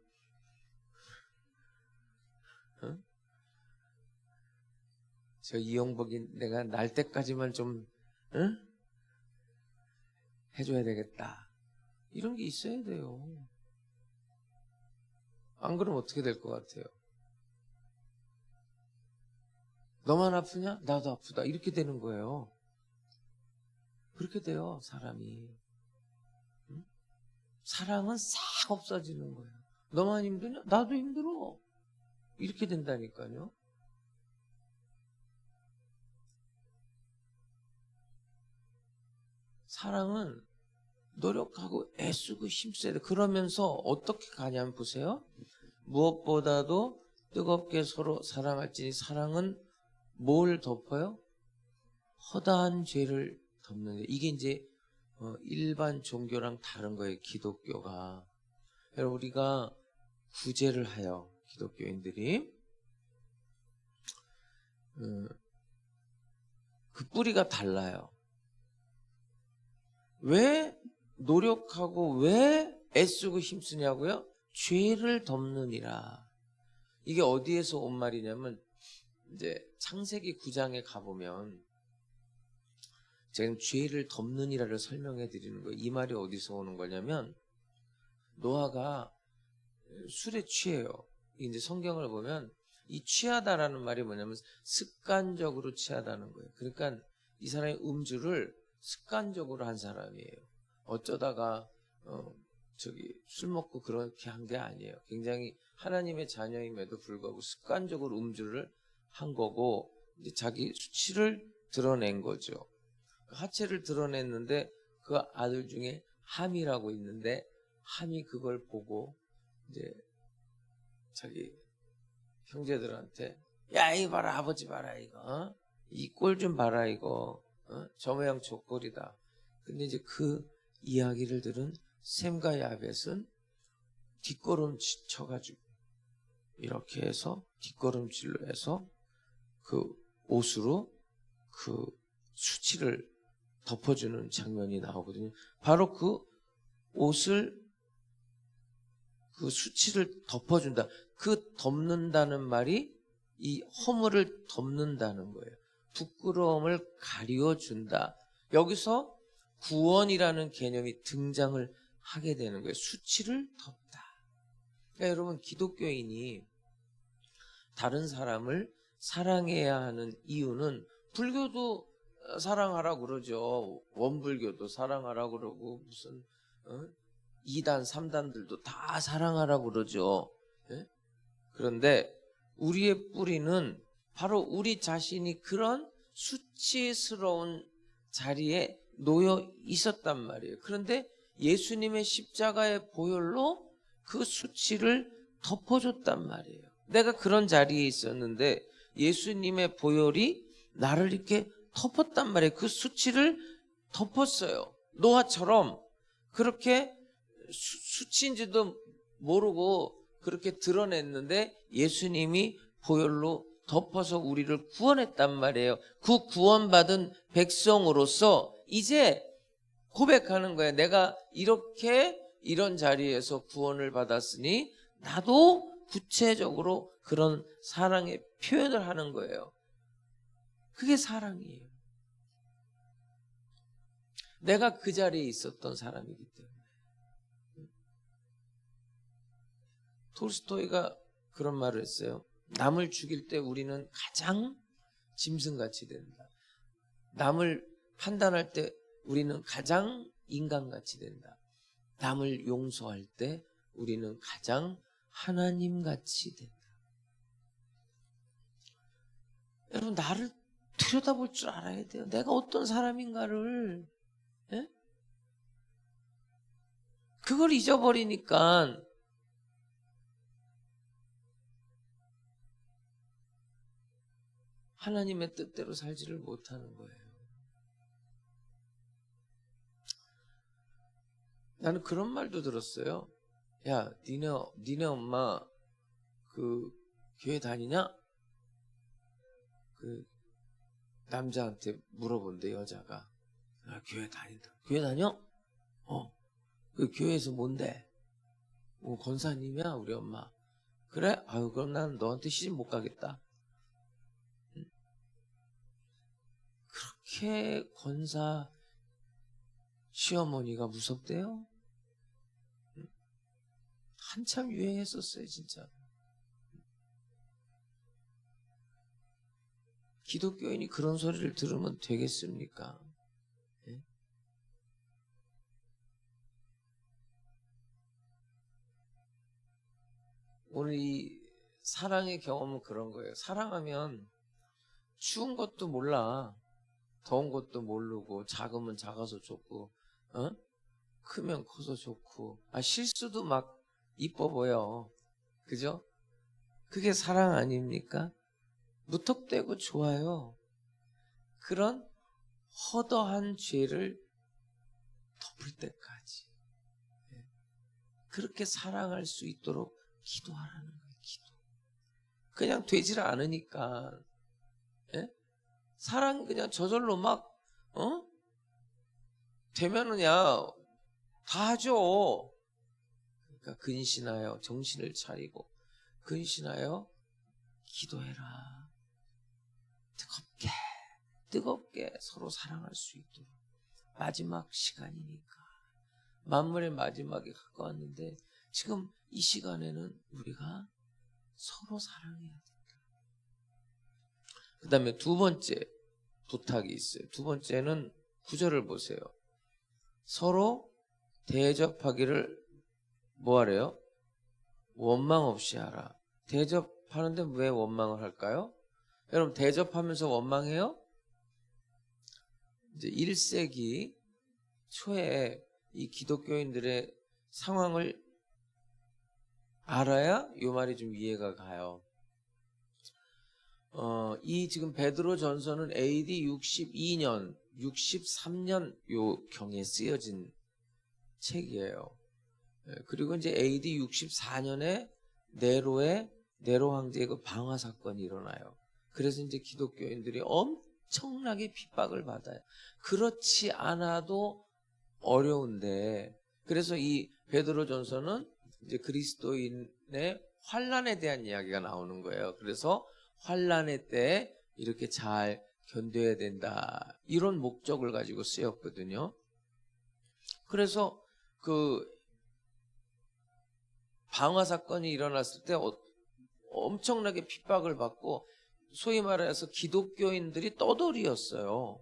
어? 저 이용복이 내가 날 때까지만 좀 해줘야 되겠다. 이런 게 있어야 돼요. 안 그러면 어떻게 될 것 같아요? 너만 아프냐? 나도 아프다. 이렇게 되는 거예요. 그렇게 돼요, 사람이. 응? 사랑은 싹 없어지는 거예요. 너만 힘드냐? 나도 힘들어. 이렇게 된다니까요. 사랑은 노력하고 애쓰고 힘써야 돼. 그러면서 어떻게 가냐면 보세요. 무엇보다도 뜨겁게 서로 사랑할지니 사랑은 뭘 덮어요? 허다한 죄를 덮는데 이게 이제 일반 종교랑 다른 거예요. 기독교가. 여러분 우리가 구제를 해요. 기독교인들이. 그 뿌리가 달라요. 왜 노력하고 왜 애쓰고 힘쓰냐고요? 죄를 덮느니라. 이게 어디에서 온 말이냐면 이제 창세기 9장에 가보면 제가 죄를 덮느니라를 설명해 드리는 거예요. 이 말이 어디서 오는 거냐면 노아가 술에 취해요. 이제 성경을 보면 이 취하다라는 말이 뭐냐면 습관적으로 취하다는 거예요. 그러니까 이 사람이 음주를 습관적으로 한 사람이에요. 어쩌다가 술 먹고 그렇게 한 게 아니에요. 굉장히 하나님의 자녀임에도 불구하고 습관적으로 음주를 한 거고 이제 자기 수치를 드러낸 거죠. 하체를 드러냈는데 그 아들 중에 함이라고 있는데 함이 그걸 보고 이제 자기 형제들한테 야 이거 봐라 아버지 봐라 이거 이 꼴 좀 봐라 이거 저 모양 저 꼴이다. 근데 이제 그 이야기를 들은 셈과 야벳은 뒷걸음질 쳐가지고 이렇게 해서 뒷걸음질로 해서 그 옷으로 그 수치를 덮어주는 장면이 나오거든요. 바로 그 옷을 그 수치를 덮어준다. 그 덮는다는 말이 이 허물을 덮는다는 거예요. 부끄러움을 가리워준다. 여기서 구원이라는 개념이 등장을 하게 되는 거예요. 수치를 덮다. 그러니까 여러분, 기독교인이 다른 사람을 사랑해야 하는 이유는, 불교도 사랑하라고 그러죠. 원불교도 사랑하라고 그러고, 무슨 2단, 3단들도 다 사랑하라고 그러죠. 예? 그런데 우리의 뿌리는 바로 우리 자신이 그런 수치스러운 자리에 놓여 있었단 말이에요. 그런데 예수님의 십자가의 보혈로 그 수치를 덮어줬단 말이에요. 내가 그런 자리에 있었는데 예수님의 보혈이 나를 이렇게 덮었단 말이에요. 그 수치를 덮었어요. 노아처럼 그렇게 수치인지도 모르고 그렇게 드러냈는데 예수님이 보혈로 덮어서 우리를 구원했단 말이에요. 그 구원받은 백성으로서 이제 고백하는 거예요. 내가 이렇게 이런 자리에서 구원을 받았으니 나도 구체적으로 그런 사랑의 표현을 하는 거예요. 그게 사랑이에요. 내가 그 자리에 있었던 사람이기 때문에. 톨스토이가 그런 말을 했어요. 남을 죽일 때 우리는 가장 짐승같이 된다. 남을 판단할 때 우리는 가장 인간같이 된다. 남을 용서할 때 우리는 가장 하나님같이 된다. 여러분, 나를 들여다볼 줄 알아야 돼요. 내가 어떤 사람인가를. 예? 그걸 잊어버리니까 하나님의 뜻대로 살지를 못하는 거예요. 나는 그런 말도 들었어요. 야, 니네 엄마 그 교회 다니냐? 그 남자한테 물어본대, 여자가. 아, 교회 다닌다. 교회 다녀? 그 교회에서 뭔데? 권사님이야, 우리 엄마. 그래? 아유, 그럼 난 너한테 시집 못 가겠다. 그렇게 권사 시어머니가 무섭대요? 한참 유행했었어요, 진짜. 기독교인이 그런 소리를 들으면 되겠습니까? 예? 오늘 이 사랑의 경험은 그런 거예요. 사랑하면 추운 것도 몰라. 더운 것도 모르고, 작으면 작아서 좋고, 크면 커서 좋고, 실수도 막 이뻐 보여. 그죠? 그게 사랑 아닙니까? 무턱대고 좋아요. 그런 허다한 죄를 덮을 때까지. 그렇게 사랑할 수 있도록 기도하라는 거예요. 기도. 그냥 되질 않으니까. 예? 사랑 그냥 저절로 막 되면은 다 하죠. 그러니까 근신하여 정신을 차리고 근신하여 기도해라. 뜨겁게 서로 사랑할 수 있도록. 마지막 시간이니까. 만물의 마지막에 가까웠는데 지금 이 시간에는 우리가 서로 사랑해야 된다. 그 다음에 두 번째 부탁이 있어요. 두 번째는 9절을 보세요. 서로 대접하기를 뭐하래요? 원망 없이 하라. 대접하는데 왜 원망을 할까요? 여러분, 대접하면서 원망해요? 이제 1세기 초에 이 기독교인들의 상황을 알아야 이 말이 좀 이해가 가요. 이 지금 베드로 전서는 AD 62년, 63년 요 경에 쓰여진 책이에요. 그리고 이제 AD 64년에 네로 황제의 그 방화 사건이 일어나요. 그래서 이제 기독교인들이 엄청나게 핍박을 받아요. 그렇지 않아도 어려운데, 그래서 이 베드로 전서는 이제 그리스도인의 환난에 대한 이야기가 나오는 거예요. 그래서 환난의 때 이렇게 잘 견뎌야 된다. 이런 목적을 가지고 쓰였거든요. 그래서 그 방화 사건이 일어났을 때 엄청나게 핍박을 받고 소위 말해서 기독교인들이 떠돌이였어요.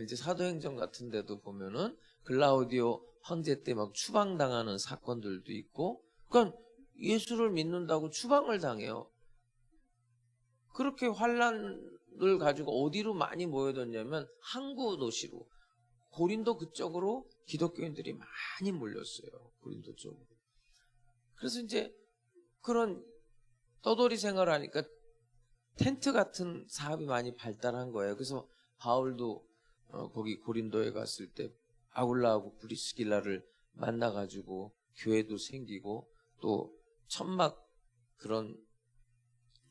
이제 사도행전 같은 데도 보면은 글라우디오 황제 때 막 추방당하는 사건들도 있고, 그러니까 예수를 믿는다고 추방을 당해요. 그렇게 환란을 가지고 어디로 많이 모여들냐면 항구 도시로, 고린도 그쪽으로 기독교인들이 많이 몰렸어요. 고린도 쪽으로. 그래서 이제 그런 떠돌이 생활을 하니까 텐트 같은 사업이 많이 발달한 거예요. 그래서 바울도 거기 고린도에 갔을 때 아굴라하고 브리스길라를 만나가지고 교회도 생기고 또 천막 그런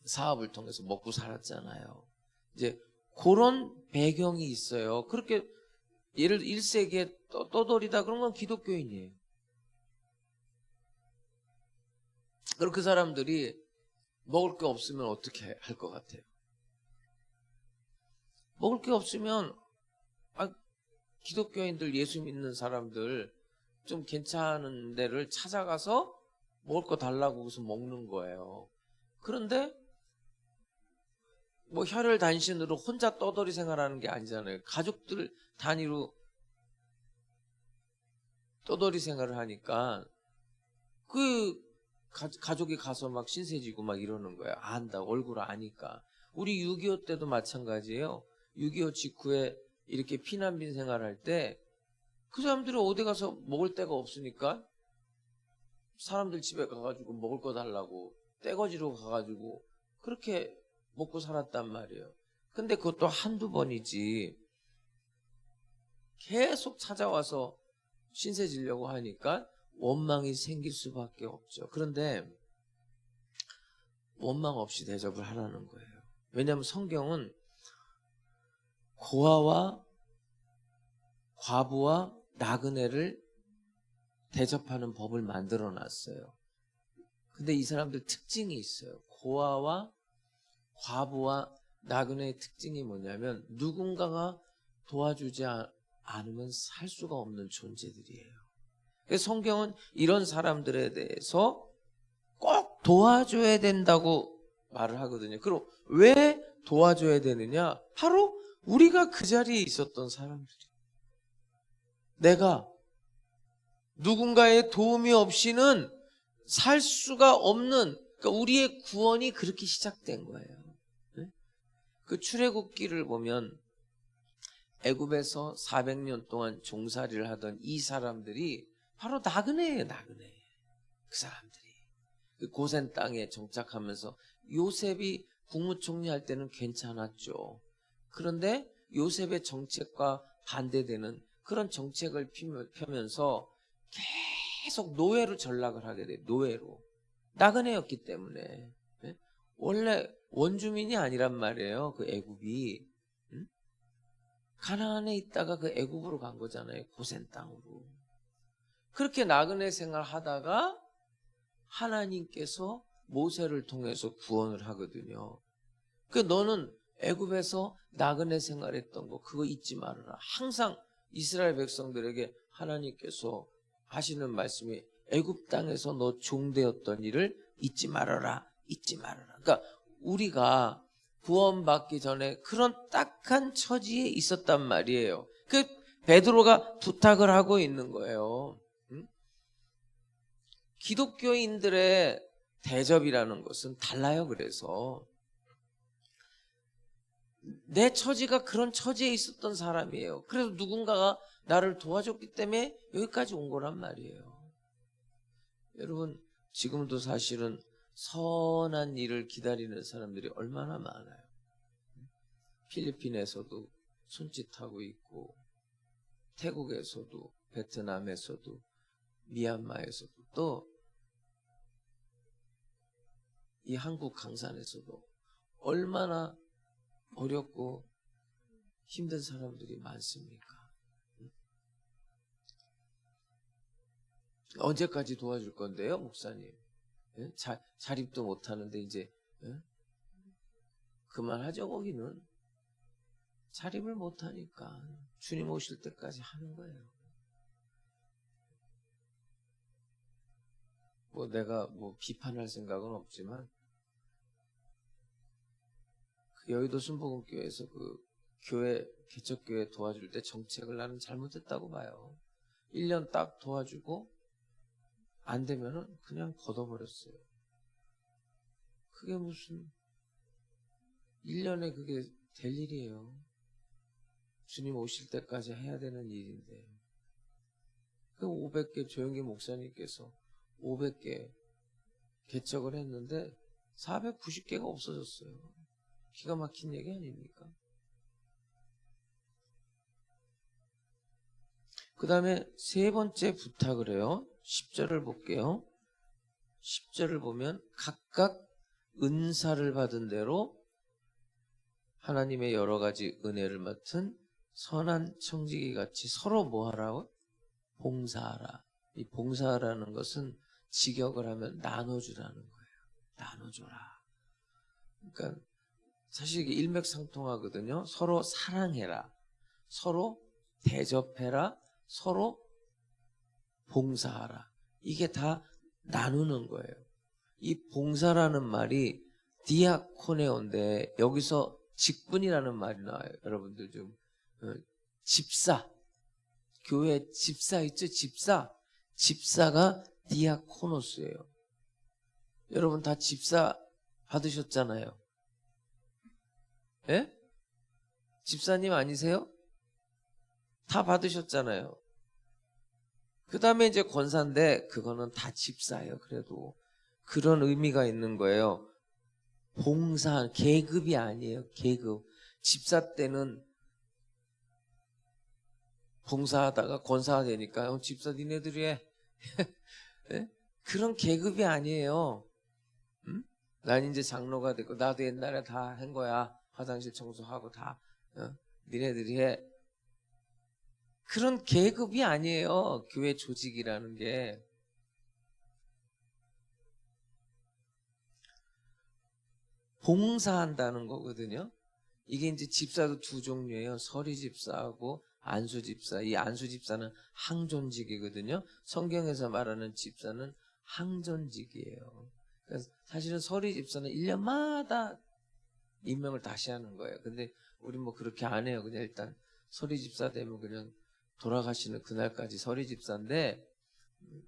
사업을 통해서 먹고 살았잖아요. 이제 그런 배경이 있어요. 그렇게 예를 들어 1세기에 떠돌이다 그런 건 기독교인이에요. 그리고 그 사람들이 먹을 게 없으면 어떻게 할 것 같아요? 먹을 게 없으면 기독교인들, 예수 믿는 사람들 좀 괜찮은 데를 찾아가서 먹을 거 달라고 해서 먹는 거예요. 그런데 뭐 혈혈 단신으로 혼자 떠돌이 생활하는 게 아니잖아요. 가족들 단위로 떠돌이 생활을 하니까 그 가족이 가서 막 신세지고 막 이러는 거예요. 안다, 얼굴 아니까. 우리 6.25 때도 마찬가지예요. 6.25 직후에 이렇게 피난민 생활할 때 그 사람들이 어디 가서 먹을 데가 없으니까 사람들 집에 가가지고 먹을 거 달라고 떼거지로 가가지고 그렇게 먹고 살았단 말이에요. 근데 그것도 한두 번이지 계속 찾아와서 신세 지려고 하니까 원망이 생길 수밖에 없죠. 그런데 원망 없이 대접을 하라는 거예요. 왜냐하면 성경은 고아와 과부와 나그네를 대접하는 법을 만들어 놨어요. 근데 이 사람들 특징이 있어요. 고아와 과부와 나그네의 특징이 뭐냐면 누군가가 도와주지 않으면 살 수가 없는 존재들이에요. 그래서 성경은 이런 사람들에 대해서 꼭 도와줘야 된다고 말을 하거든요. 그럼 왜 도와줘야 되느냐? 바로 우리가 그 자리에 있었던 사람들이, 내가 누군가의 도움이 없이는 살 수가 없는, 그러니까 우리의 구원이 그렇게 시작된 거예요. 그 출애굽기를 보면 애굽에서 400년 동안 종살이를 하던 이 사람들이 바로 나그네예요. 나그네. 그 사람들이 그 고센 땅에 정착하면서 요셉이 국무총리 할 때는 괜찮았죠. 그런데 요셉의 정책과 반대되는 그런 정책을 펴면서 계속 노예로 전락을 하게 돼요. 노예로. 나그네였기 때문에. 원래 원주민이 아니란 말이에요. 그 애굽이. 가나안에 있다가 그 애굽으로 간 거잖아요. 고센 땅으로. 그렇게 나그네 생활하다가 하나님께서 모세를 통해서 구원을 하거든요. 그 너는 애굽에서 나그네 생활했던 거 그거 잊지 말아라. 항상 이스라엘 백성들에게 하나님께서 하시는 말씀이 애굽 땅에서 너 종되었던 일을 잊지 말아라. 잊지 말아라. 그러니까 우리가 구원받기 전에 그런 딱한 처지에 있었단 말이에요. 그 베드로가 부탁을 하고 있는 거예요. 기독교인들의 대접이라는 것은 달라요. 그래서 내 처지가 그런 처지에 있었던 사람이에요. 그래서 누군가가 나를 도와줬기 때문에 여기까지 온 거란 말이에요. 여러분, 지금도 사실은 선한 일을 기다리는 사람들이 얼마나 많아요. 필리핀에서도 손짓하고 있고, 태국에서도, 베트남에서도, 미얀마에서도, 또 이 한국 강산에서도 얼마나 어렵고 힘든 사람들이 많습니까? 언제까지 도와줄 건데요, 목사님? 자립도 못하는데 이제 그만하죠, 거기는. 자립을 못하니까 주님 오실 때까지 하는 거예요. 뭐 내가 뭐 비판할 생각은 없지만 그 여의도 순복음교회에서 그 교회 개척교회 도와줄 때 정책을 나는 잘못했다고 봐요. 1년 딱 도와주고 안 되면은 그냥 걷어버렸어요. 그게 무슨 1년에 그게 될 일이에요. 주님 오실 때까지 해야 되는 일인데 그 500개 조영기 목사님께서 500개 개척을 했는데 490개가 없어졌어요. 기가 막힌 얘기 아닙니까? 그 다음에 세 번째 부탁을 해요. 10절을 볼게요. 10절을 보면 각각 은사를 받은 대로 하나님의 여러 가지 은혜를 맡은 선한 청지기 같이 서로 뭐 하라고? 봉사하라. 이 봉사하라는 것은 직역을 하면 나눠주라는 거예요. 나눠줘라. 그러니까 사실 이게 일맥상통하거든요. 서로 사랑해라. 서로 대접해라. 서로 봉사하라. 이게 다 나누는 거예요. 이 봉사라는 말이 디아코네온데 여기서 직분이라는 말이 나와요. 여러분들 좀 집사, 교회 집사 있죠? 집사가 디아코노스예요. 여러분 다 집사 받으셨잖아요. 예? 집사님 아니세요? 다 받으셨잖아요. 그 다음에 이제 권사인데 그거는 다 집사예요. 그래도 그런 의미가 있는 거예요. 봉사, 계급이 아니에요. 계급. 집사 때는 봉사하다가 권사가 되니까 집사 니네들이 해. 네? 그런 계급이 아니에요. 응? 난 이제 장로가 됐고 나도 옛날에 다 한 거야. 화장실 청소하고 다 니네들이 해. 그런 계급이 아니에요. 교회 조직이라는 게. 봉사한다는 거거든요. 이게 이제 집사도 두 종류예요. 서리 집사하고 안수 집사. 이 안수 집사는 항존직이거든요. 성경에서 말하는 집사는 항존직이에요. 그래서 사실은 서리 집사는 1년마다 임명을 다시 하는 거예요. 근데 우리 뭐 그렇게 안 해요. 그냥 일단 서리 집사 되면 그냥 돌아가시는 그날까지 서리 집사인데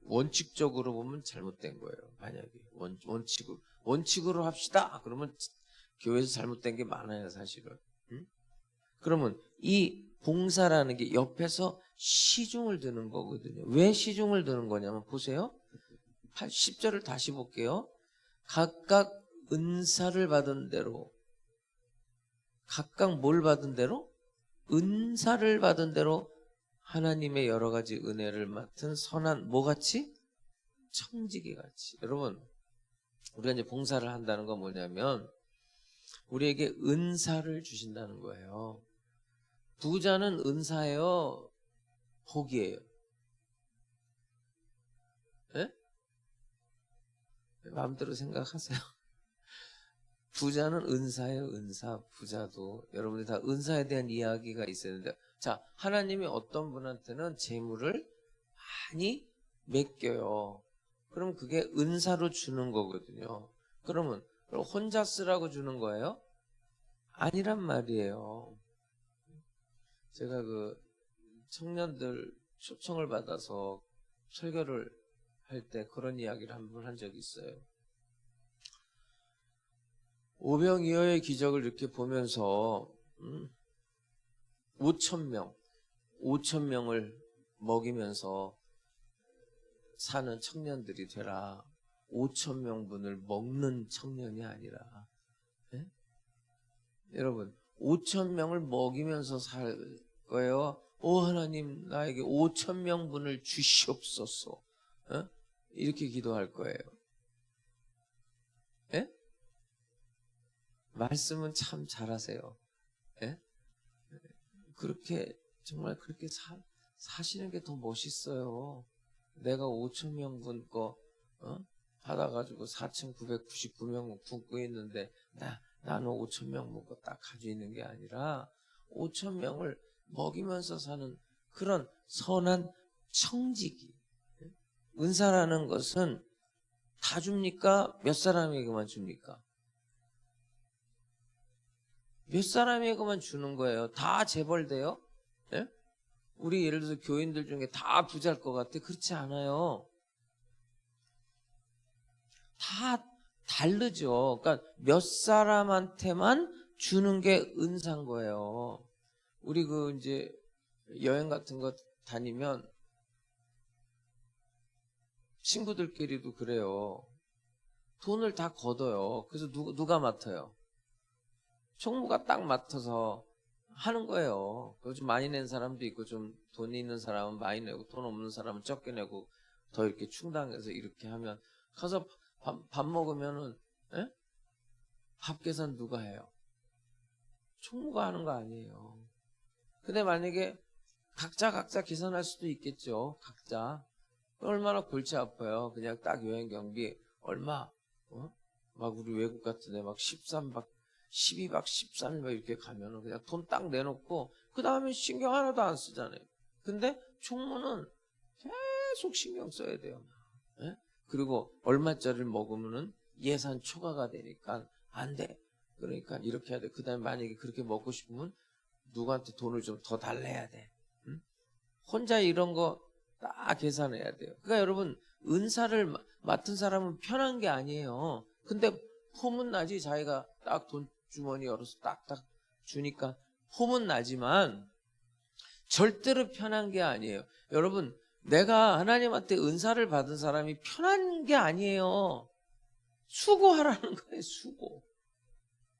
원칙적으로 보면 잘못된 거예요. 만약에 원칙으로 합시다. 그러면 교회에서 잘못된 게 많아요, 사실은. 응? 그러면 이 봉사라는 게 옆에서 시중을 드는 거거든요. 왜 시중을 드는 거냐면 보세요. 10절을 다시 볼게요. 각각 은사를 받은 대로 각각 뭘 받은 대로? 은사를 받은 대로 하나님의 여러 가지 은혜를 맡은 선한 뭐같이? 청지기같이. 여러분 우리가 이제 봉사를 한다는 건 뭐냐면 우리에게 은사를 주신다는 거예요. 부자는 은사예요? 복이에요? 네? 마음대로 생각하세요. 부자는 은사예요, 은사. 부자도. 여러분들 다 은사에 대한 이야기가 있어야 되는데, 자, 하나님이 어떤 분한테는 재물을 많이 맡겨요. 그럼 그게 은사로 주는 거거든요. 그러면 혼자 쓰라고 주는 거예요? 아니란 말이에요. 제가 그 청년들 초청을 받아서 설교를 할 때 그런 이야기를 한 번 한 적이 있어요. 오병이어의 기적을 이렇게 보면서 5,000명을 먹이면서 사는 청년들이 되라. 5,000명분을 먹는 청년이 아니라. 네? 여러분 5,000명을 먹이면서 살 거예요. 오 하나님 나에게 5,000명분을 주시옵소서. 이렇게 기도할 거예요. 예? 말씀은 참 잘하세요. 예? 그렇게 정말 그렇게 사시는 게 더 멋있어요. 내가 5,000명분 거 받아가지고 4,999명 굶고 있는데 나는 5,000명분 거 딱 가지고 있는 게 아니라 5천 명을 먹이면서 사는 그런 선한 청지기. 은사라는 것은 다 줍니까? 몇 사람에게만 줍니까? 몇 사람에게만 주는 거예요. 다 재벌돼요? 예? 우리 예를 들어서 교인들 중에 다 부자일 것 같아? 그렇지 않아요. 다 다르죠. 그러니까 몇 사람한테만 주는 게 은사인 거예요. 우리 이제 여행 같은 거 다니면 친구들끼리도 그래요. 돈을 다 걷어요. 그래서 누가 맡아요? 총무가 딱 맡아서 하는 거예요. 좀 많이 낸 사람도 있고 좀 돈이 있는 사람은 많이 내고 돈 없는 사람은 적게 내고 더 이렇게 충당해서 이렇게 하면 가서 밥 먹으면은 에? 밥 계산 누가 해요? 총무가 하는 거 아니에요. 근데 만약에 각자 계산할 수도 있겠죠. 각자. 얼마나 골치 아파요. 그냥 딱 여행 경비 얼마? 막 우리 외국 같은데 막 13박 12박 13일 이렇게 가면은 그냥 돈 딱 내놓고 그 다음에 신경 하나도 안 쓰잖아요. 근데 총무는 계속 신경 써야 돼요. 예? 그리고 얼마짜리를 먹으면은 예산 초과가 되니까 안 돼. 그러니까 이렇게 해야 돼. 그 다음에 만약에 그렇게 먹고 싶으면 누구한테 돈을 좀 더 달래야 돼. 응? 혼자 이런 거 딱 계산해야 돼요. 그러니까 여러분 은사를 맡은 사람은 편한 게 아니에요. 근데 폼은 나지. 자기가 딱 돈 주머니 열어서 딱딱 주니까 폼은 나지만 절대로 편한 게 아니에요. 여러분 내가 하나님한테 은사를 받은 사람이 편한 게 아니에요. 수고하라는 거예요. 수고.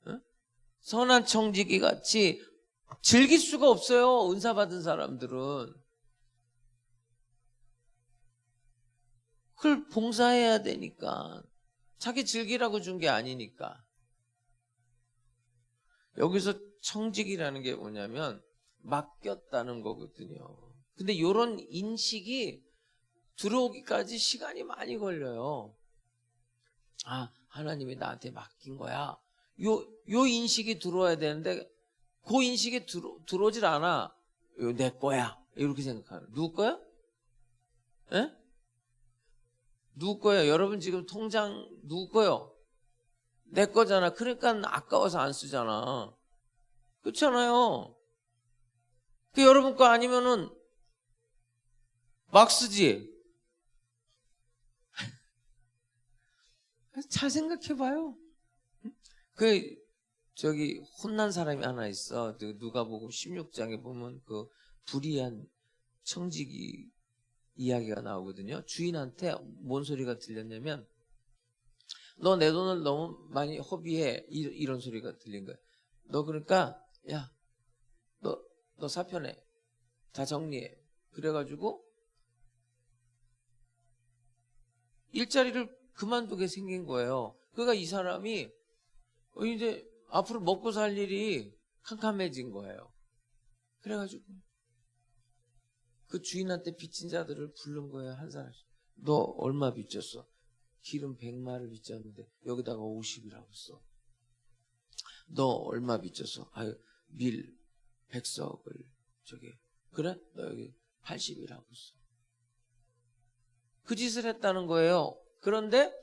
응? 선한 청지기 같이 즐길 수가 없어요. 은사 받은 사람들은. 그걸 봉사해야 되니까. 자기 즐기라고 준 게 아니니까. 여기서 청직이라는 게 뭐냐면 맡겼다는 거거든요. 근데 이런 인식이 들어오기까지 시간이 많이 걸려요. 아, 하나님이 나한테 맡긴 거야. 요 인식이 들어와야 되는데 그 인식이 들어오질 않아. 이거 내 거야. 이렇게 생각하는. 누구 거야? 에? 누구 거예요? 여러분 지금 통장 누구 거요? 내 거잖아. 그러니까 아까워서 안 쓰잖아. 그렇잖아요. 그 여러분 거 아니면은 막 쓰지. 잘 생각해봐요. 혼난 사람이 하나 있어. 누가복음 16장에 보면 그 불의한 청지기 이야기가 나오거든요. 주인한테 뭔 소리가 들렸냐면 너 내 돈을 너무 많이 허비해. 이런 소리가 들린 거야. 너 그러니까 야, 너 사표내. 다 정리해. 그래가지고 일자리를 그만두게 생긴 거예요. 그러니까 이 사람이 이제 앞으로 먹고 살 일이 캄캄해진 거예요. 그래가지고 그 주인한테 빚진 자들을 부른 거예요. 한 사람씩. 너 얼마 빚졌어? 기름 100마를 빚졌는데 여기다가 50이라고 써. 너 얼마 빚졌어? 아유, 밀 100석을 그래? 너 여기 80이라고 써. 그 짓을 했다는 거예요. 그런데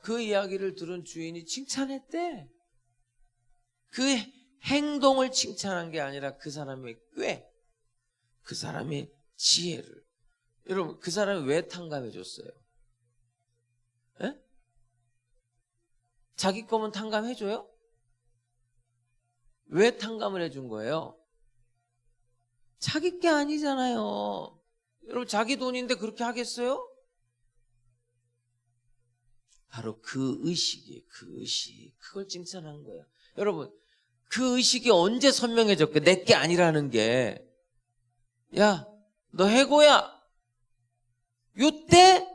그 이야기를 들은 주인이 칭찬했대. 그 행동을 칭찬한 게 아니라 그 사람의 꾀, 그 사람의 지혜를. 여러분 그 사람이 왜 탕감해 줬어요? 에? 자기 거면 탕감해 줘요? 왜 탕감을 해준 거예요? 자기 게 아니잖아요. 여러분 자기 돈인데 그렇게 하겠어요? 바로 그 의식이에요. 그 의식. 그걸 칭찬한 거예요. 여러분 그 의식이 언제 선명해졌게? 내 게 아니라는 게. 야, 너 해고야. 요때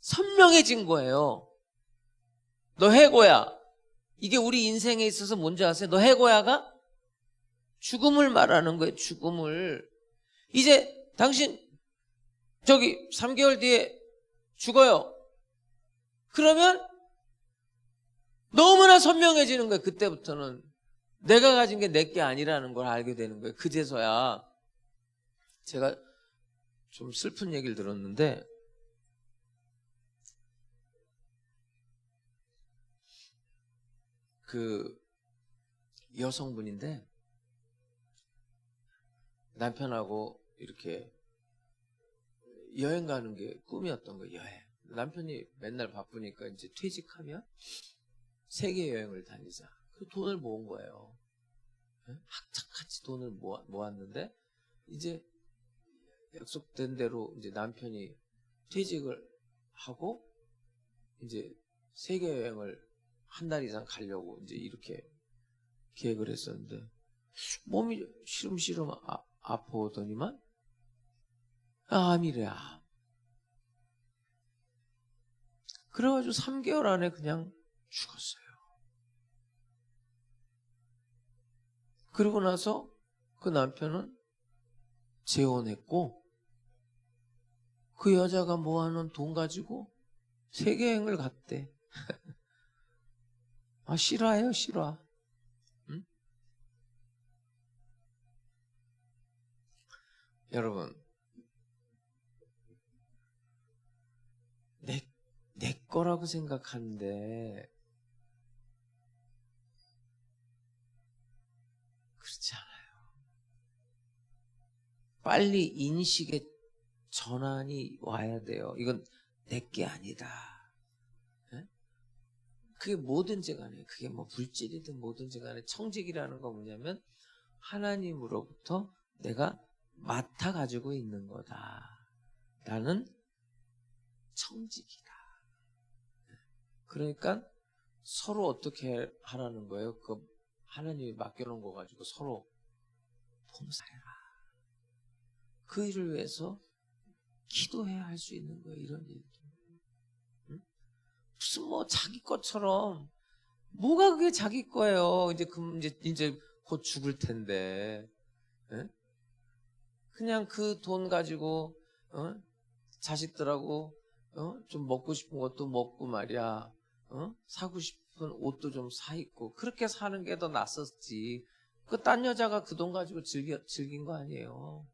선명해진 거예요. 너 해고야. 이게 우리 인생에 있어서 뭔지 아세요? 너 해고야가 죽음을 말하는 거예요. 죽음을. 이제 당신 3개월 뒤에 죽어요. 그러면 너무나 선명해지는 거예요. 그때부터는 내가 가진 게 내 게 아니라는 걸 알게 되는 거예요. 그제서야. 제가 좀 슬픈 얘기를 들었는데, 그 여성분인데 남편하고 이렇게 여행 가는 게 꿈이었던 거예요. 여행. 남편이 맨날 바쁘니까 이제 퇴직하면 세계 여행을 다니자. 그 돈을 모은 거예요. 학착같이 돈을 모았는데 이제 약속된 대로 이제 남편이 퇴직을 하고 이제 세계 여행을 한 달 이상 가려고 이제 이렇게 계획을 했었는데 몸이 시름시름 아파오더니만 암이래, 암. 그래가지고 3개월 안에 그냥 죽었어요. 그러고 나서 그 남편은 재혼했고 그 여자가 모아놓은 돈 가지고 세계여행을 갔대. 아, 실화예요, 실화. 응? 여러분, 내 거라고 생각하는데 그렇지 않아요. 빨리 인식의 전환이 와야 돼요. 이건 내 게 아니다. 그게 뭐든지 간에, 그게 뭐 불질이든 뭐든지 간에 청직이라는 건 뭐냐면 하나님으로부터 내가 맡아 가지고 있는 거다. 나는 청직이다. 그러니까 서로 어떻게 하라는 거예요? 그 하나님이 맡겨놓은 거 가지고 서로 봉사해라. 그 일을 위해서 기도해야 할 수 있는 거예요. 이런 일들. 응? 무슨 뭐 자기 것처럼 뭐가 그게 자기 거예요. 이제 곧 죽을 텐데. 응? 그냥 그 돈 가지고 자식들하고 좀 먹고 싶은 것도 먹고 말이야. 사고 싶은 옷도 좀 사 입고 그렇게 사는 게 더 낫었지. 그 딴 여자가 그 돈 가지고 즐긴 거 아니에요.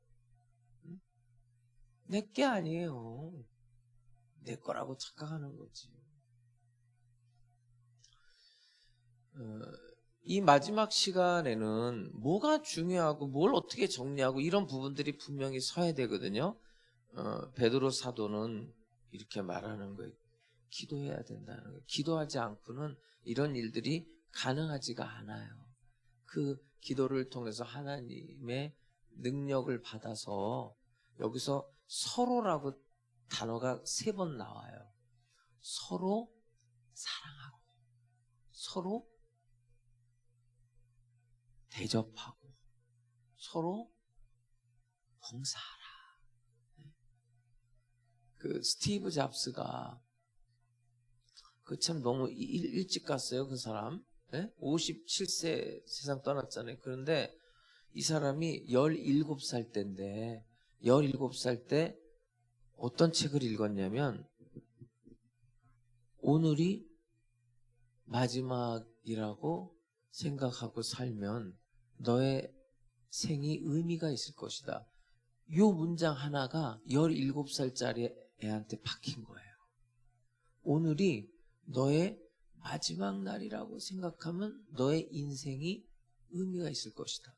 응? 내 게 아니에요. 내 거라고 착각하는 거지. 이 마지막 시간에는 뭐가 중요하고 뭘 어떻게 정리하고 이런 부분들이 분명히 서야 되거든요. 베드로 사도는 이렇게 말하는 거예요. 기도해야 된다는 거예요. 기도하지 않고는 이런 일들이 가능하지가 않아요. 그 기도를 통해서 하나님의 능력을 받아서 여기서 서로라고 단어가 3번 나와요. 서로 사랑하고 서로 대접하고 서로 봉사하라. 그 스티브 잡스가 그 참 너무 일찍 갔어요. 그 사람 57세 세상 떠났잖아요. 그런데 이 사람이 17살 때인데 17살 때 어떤 책을 읽었냐면 오늘이 마지막이라고 생각하고 살면 너의 생이 의미가 있을 것이다. 요 문장 하나가 17살짜리 애한테 박힌 거예요. 오늘이 너의 마지막 날이라고 생각하면 너의 인생이 의미가 있을 것이다.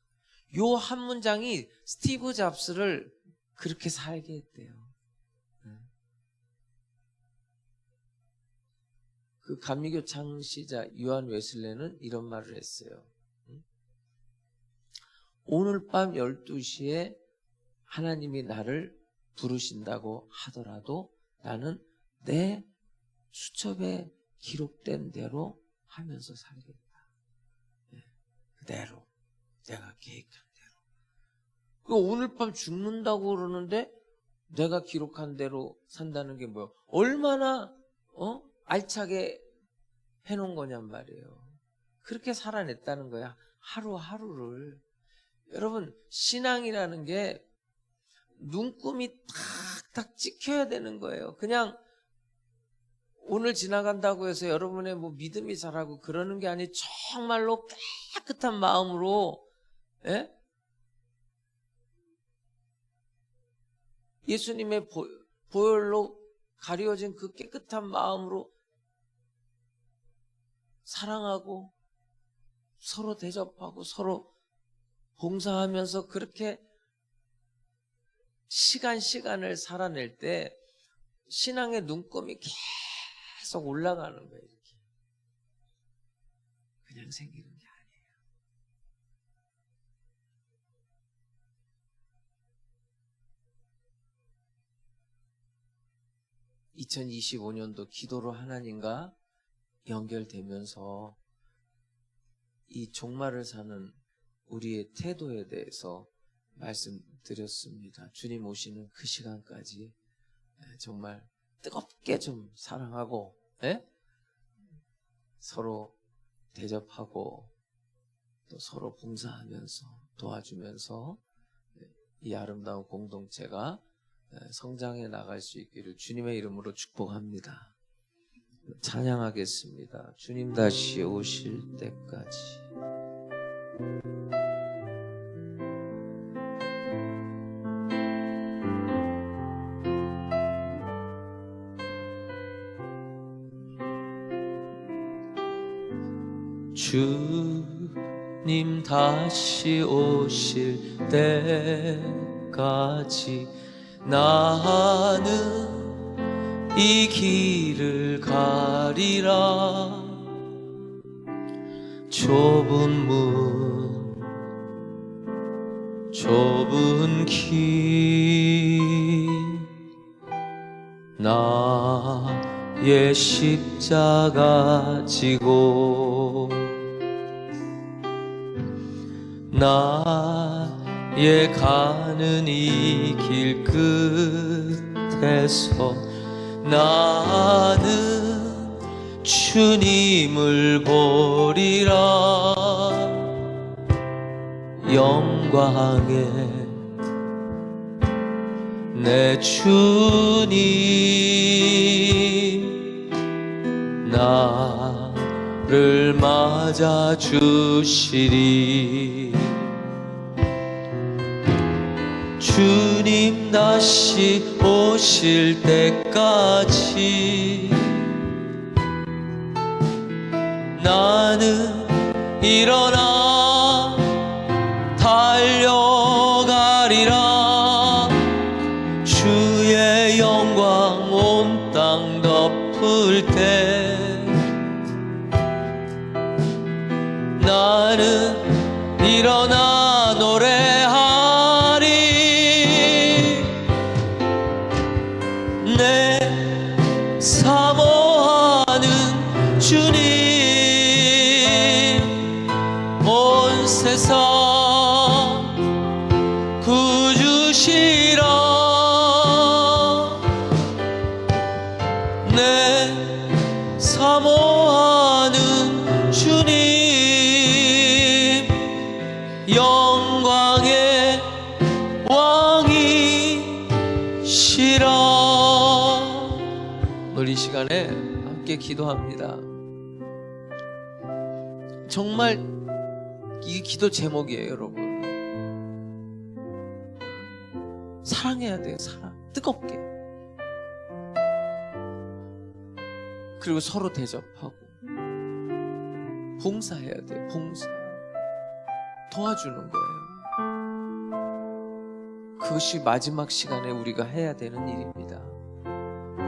요 한 문장이 스티브 잡스를 그렇게 살게 했대요. 그 감리교 창시자 요한 웨슬레는 이런 말을 했어요. 오늘 밤 12시에 하나님이 나를 부르신다고 하더라도 나는 내 수첩에 기록된 대로 하면서 살겠다. 그대로 내가 계획한 대로. 오늘 밤 죽는다고 그러는데 내가 기록한 대로 산다는 게 뭐예요? 얼마나 알차게 해놓은 거냔 말이에요. 그렇게 살아냈다는 거야. 하루하루를. 여러분, 신앙이라는 게 눈금이 탁탁 찍혀야 되는 거예요. 그냥 오늘 지나간다고 해서 여러분의 뭐 믿음이 자라고 그러는 게 아니 정말로 깨끗한 마음으로 예? 예수님의 보혈로 가려진 그 깨끗한 마음으로 사랑하고 서로 대접하고 서로 봉사하면서 그렇게 시간을 살아낼 때 신앙의 눈금이 계속 올라가는 거예요. 이렇게. 그냥 생기는 게 아니에요. 2025년도 기도로 하나님과 연결되면서 이 종말을 사는 우리의 태도에 대해서 말씀드렸습니다. 주님 오시는 그 시간까지 정말 뜨겁게 좀 사랑하고 서로 대접하고 또 서로 봉사하면서 도와주면서 이 아름다운 공동체가 성장해 나갈 수 있기를 주님의 이름으로 축복합니다. 찬양하겠습니다. 주님 다시 오실 때까지. 주님 다시 오실 때까지 나는 이 길을 가리라. 좁은 문 좁은 길 나의 십자가 지고 나의 가는 이 길 끝에서 나는 주님을 보리라. 영광의 내 주님 나를 맞아 주시리. 주님 다시 오실 때까지 나는 일어나 달려가리라. 주의 영광 온 땅 덮을 때 나는 일어나 노래하리. 내 사모하는 주님 온 세상 구주시라. 내 사모하는 주님 영광의 왕이시라. 오늘 이 시간에 함께 기도합니다. 정말 이게 기도 제목이에요, 여러분. 사랑해야 돼요, 사랑. 뜨겁게. 그리고 서로 대접하고 봉사해야 돼요, 봉사. 도와주는 거예요. 그것이 마지막 시간에 우리가 해야 되는 일입니다.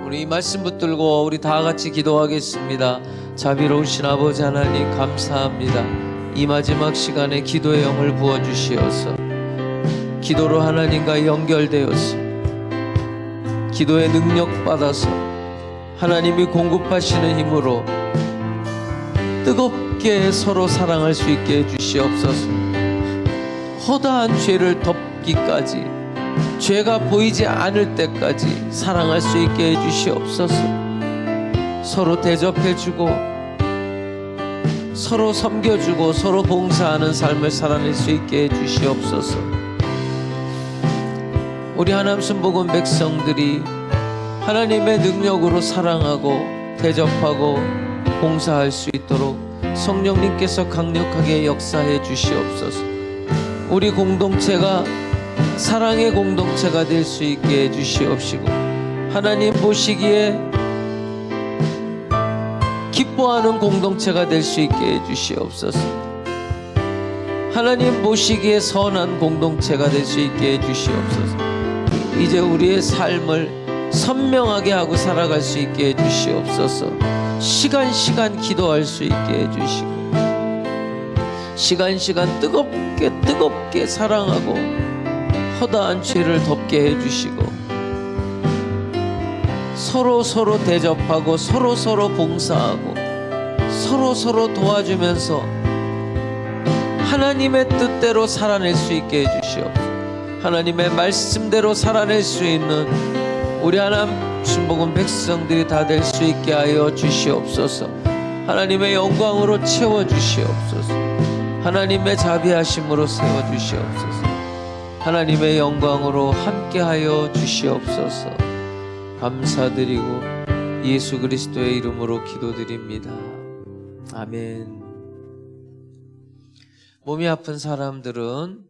우리 이 말씀 붙들고 우리 다 같이 기도하겠습니다. 자비로우신 아버지 하나님 감사합니다. 이 마지막 시간에 기도의 영을 부어주시어서 기도로 하나님과 연결되어서 기도의 능력 받아서 하나님이 공급하시는 힘으로 뜨겁게 서로 사랑할 수 있게 해주시옵소서. 허다한 죄를 덮기까지, 죄가 보이지 않을 때까지 사랑할 수 있게 해주시옵소서. 서로 대접해주고 서로 섬겨주고 서로 봉사하는 삶을 살아낼 수 있게 해주시옵소서. 우리 하나님 순복음 백성들이 하나님의 능력으로 사랑하고 대접하고 봉사할 수 있도록 성령님께서 강력하게 역사해 주시옵소서. 우리 공동체가 사랑의 공동체가 될 수 있게 해 주시옵시고, 하나님 보시기에 기뻐하는 공동체가 될 수 있게 해 주시옵소서. 하나님 보시기에 선한 공동체가 될 수 있게 해 주시옵소서. 이제 우리의 삶을 선명하게 하고 살아갈 수 있게 해 주시옵소서. 시간 기도할 수 있게 해 주시고, 시간 뜨겁게 사랑하고 허다한 죄를 덮게 해 주시고, 서로 대접하고 서로 봉사하고 서로 도와주면서 하나님의 뜻대로 살아낼 수 있게 해 주시옵소서. 하나님의 말씀대로 살아낼 수 있는 우리 하나님 순복음 백성들이 다 될 수 있게 하여 주시옵소서. 하나님의 영광으로 채워 주시옵소서. 하나님의 자비하심으로 세워 주시옵소서. 하나님의 영광으로 함께하여 주시옵소서. 감사드리고 예수 그리스도의 이름으로 기도드립니다. 아멘. 몸이 아픈 사람들은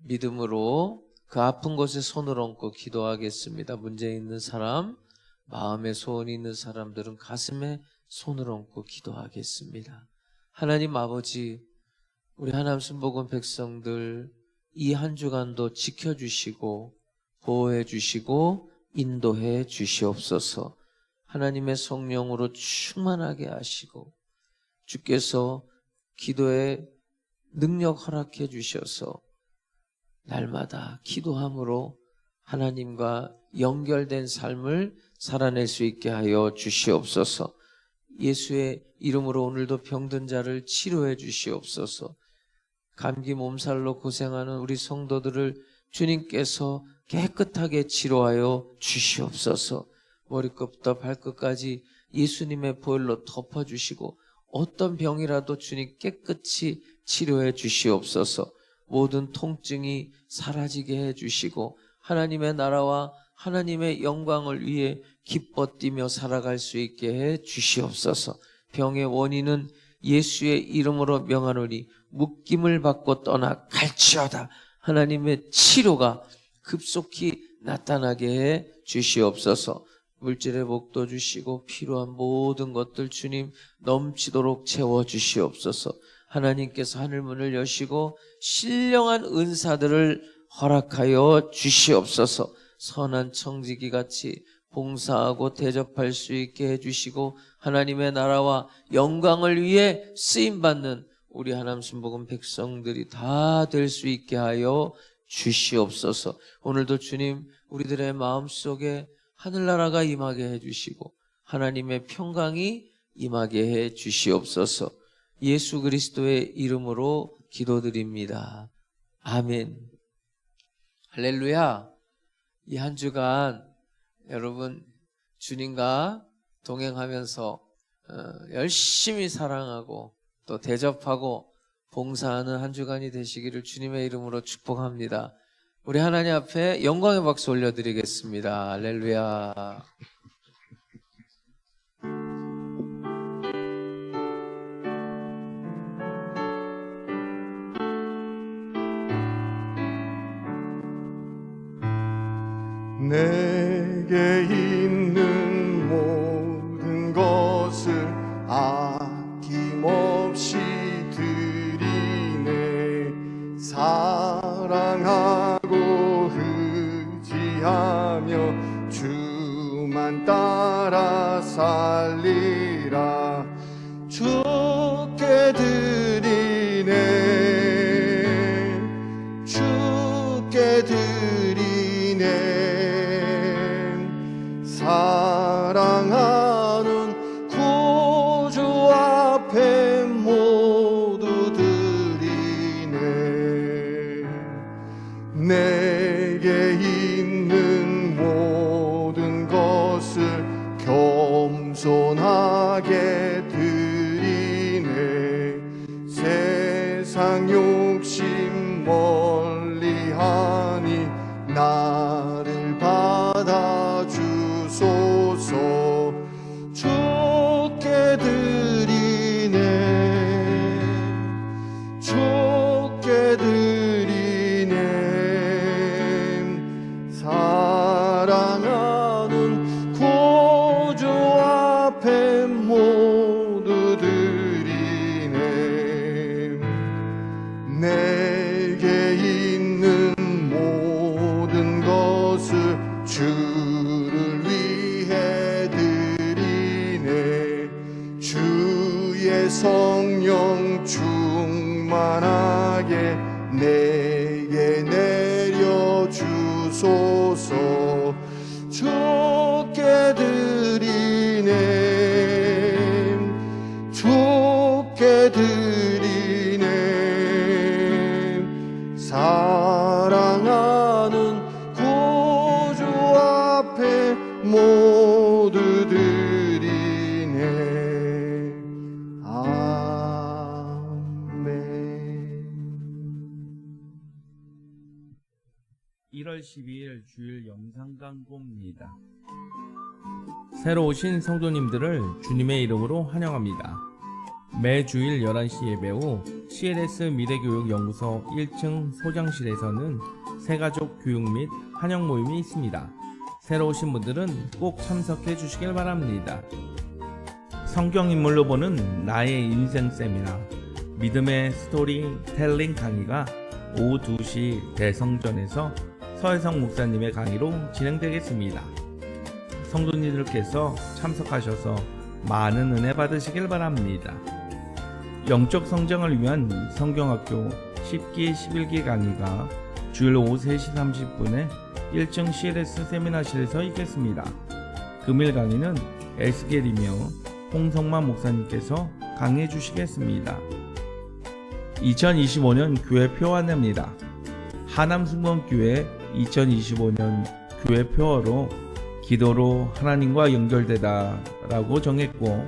믿음으로 그 아픈 곳에 손을 얹고 기도하겠습니다. 문제 있는 사람, 마음에 소원이 있는 사람들은 가슴에 손을 얹고 기도하겠습니다. 하나님 아버지, 우리 하나님 순복음 백성들 이 한 주간도 지켜주시고 보호해 주시고 인도해 주시옵소서. 하나님의 성령으로 충만하게 하시고 주께서 기도에 능력 허락해 주셔서 날마다 기도함으로 하나님과 연결된 삶을 살아낼 수 있게 하여 주시옵소서. 예수의 이름으로 오늘도 병든 자를 치료해 주시옵소서. 감기 몸살로 고생하는 우리 성도들을 주님께서 깨끗하게 치료하여 주시옵소서. 머리끝부터 발끝까지 예수님의 보혈로 덮어주시고 어떤 병이라도 주님 깨끗이 치료해 주시옵소서. 모든 통증이 사라지게 해주시고 하나님의 나라와 하나님의 영광을 위해 기뻐 뛰며 살아갈 수 있게 해 주시옵소서. 병의 원인은 예수의 이름으로 명하노니 묶임을 받고 떠나 갈지어다. 하나님의 치료가 급속히 나타나게 해 주시옵소서. 물질의 복도 주시고 필요한 모든 것들 주님 넘치도록 채워 주시옵소서. 하나님께서 하늘문을 여시고 신령한 은사들을 허락하여 주시옵소서. 선한 청지기 같이 봉사하고 대접할 수 있게 해주시고 하나님의 나라와 영광을 위해 쓰임받는 우리 하나님 순복음 백성들이 다 될 수 있게 하여 주시옵소서. 오늘도 주님 우리들의 마음속에 하늘나라가 임하게 해주시고 하나님의 평강이 임하게 해 주시옵소서. 예수 그리스도의 이름으로 기도드립니다. 아멘. 할렐루야. 이 한 주간 여러분 주님과 동행하면서 열심히 사랑하고 또 대접하고 봉사하는 한 주간이 되시기를 주님의 이름으로 축복합니다. 우리 하나님 앞에 영광의 박수 올려드리겠습니다. 할렐루야. 내게 있는 모든 것을 아낌없이 드리네. 사랑하고 의지하며 주만 따라 살리라. 주께 드리네. 주께 드리네. 사랑하는 구주 앞에 모두 드리네. 내게 있는 모든 것을 겸손하게 드리네. 세상 욕심 멀리하니 나를 받아주소서. 주 위에 내려 주소서. 주께 드리네, 주께 드리네. 사랑하는 구주 앞에 모두 드리네. 아멘. 1월 12일 주일 영상 광고입니다. 새로 오신 성도님들을 주님의 이름으로 환영합니다. 매 주일 11시 예배 후 CLS 미래교육연구소 1층 소장실에서는 새가족 교육 및 환영 모임이 있습니다. 새로 오신 분들은 꼭 참석해 주시길 바랍니다. 성경인물로 보는 나의 인생 세미나 믿음의 스토리텔링 강의가 오후 2시 대성전에서 서혜성 목사님의 강의로 진행되겠습니다. 성도님들께서 참석하셔서 많은 은혜 받으시길 바랍니다. 영적 성장을 위한 성경학교 10기 11기 강의가 주일 오후 3시 30분에 1층 CLS 세미나실에서 있겠습니다. 금일 강의는 에스겔이며 홍성만 목사님께서 강의해 주시겠습니다. 2025년 교회 표 안내입니다. 하남승범교회 2025년 교회 표어로 기도로 하나님과 연결되다 라고 정했고,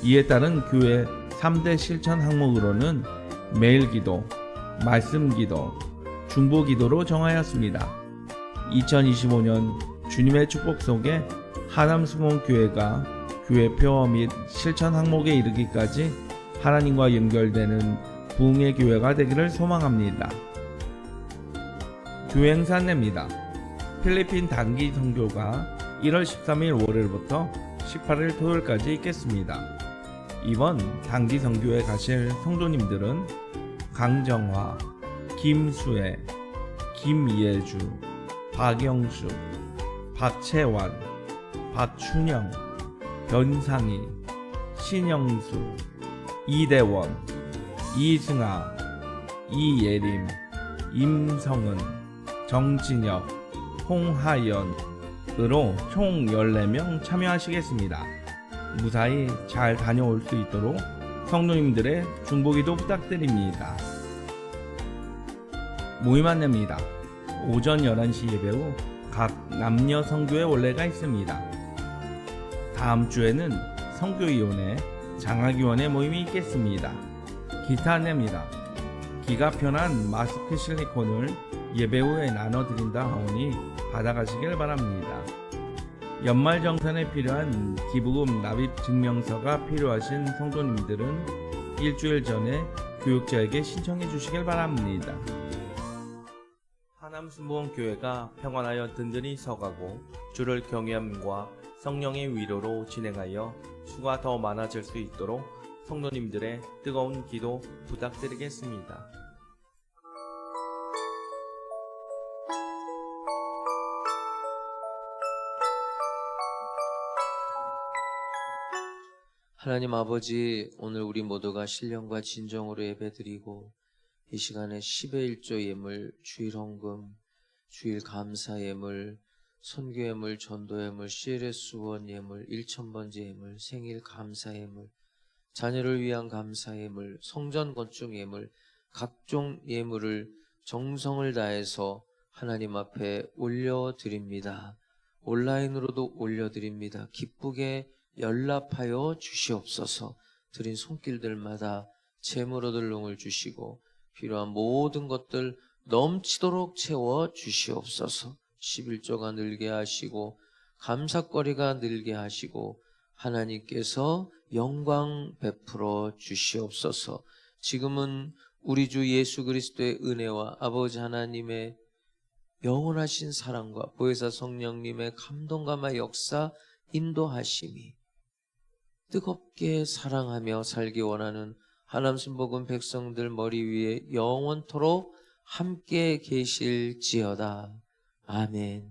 이에 따른 교회 3대 실천 항목으로는 매일기도, 말씀기도, 중보기도로 정하였습니다. 2025년 주님의 축복 속에 하남승범교회가 교회 표어 및 실천 항목에 이르기까지 하나님과 연결되는 부흥의 교회가 되기를 소망합니다. 교회 행사 안내입니다. 필리핀 단기 선교가 1월 13일 월요일부터 18일 토요일까지 있겠습니다. 이번 단기 선교에 가실 성도님들은 강정화, 김수혜, 김예주, 박영수, 박채환, 박춘영, 변상희, 신영수, 이대원, 이승아, 이예림, 임성은, 정진혁, 홍하연으로 총 14명 참여하시겠습니다. 무사히 잘 다녀올 수 있도록 성도님들의 중보기도 부탁드립니다. 모임 안내입니다. 오전 11시 예배 후 각 남녀 성교회 원례가 있습니다. 다음 주에는 성교위원회, 장학위원회 모임이 있겠습니다. 기타 안내입니다. 기가 편한 마스크 실리콘을 예배 후에 나눠드린다 하오니 받아가시길 바랍니다. 연말정산에 필요한 기부금 납입 증명서가 필요하신 성도님들은 일주일 전에 교육자에게 신청해 주시길 바랍니다. 하남순복음교회가 평안하여 든든히 서가고 주를 경외함과 성령의 위로로 진행하여 수가 더 많아질 수 있도록 성도님들의 뜨거운 기도 부탁드리겠습니다. 하나님 아버지, 오늘 우리 모두가 신령과 진정으로 예배드리고 이 시간에 10의 1조 예물, 주일 헌금, 주일 감사 예물, 선교 예물, 전도 예물, CLS 후원 예물, 1000번째 예물, 생일 감사 예물, 자녀를 위한 감사 예물, 성전 건축 예물, 각종 예물을 정성을 다해서 하나님 앞에 올려드립니다. 온라인으로도 올려드립니다. 기쁘게 연락하여 주시옵소서. 드린 손길들마다 재물 얻을 용을 주시고 필요한 모든 것들 넘치도록 채워 주시옵소서. 11조가 늘게 하시고 감사거리가 늘게 하시고 하나님께서 영광 베풀어 주시옵소서. 지금은 우리 주 예수 그리스도의 은혜와 아버지 하나님의 영원하신 사랑과 보혜사 성령님의 감동감화 역사 인도하심이 뜨겁게 사랑하며 살기 원하는 하남순복음 백성들 머리 위에 영원토록 함께 계실지어다. 아멘.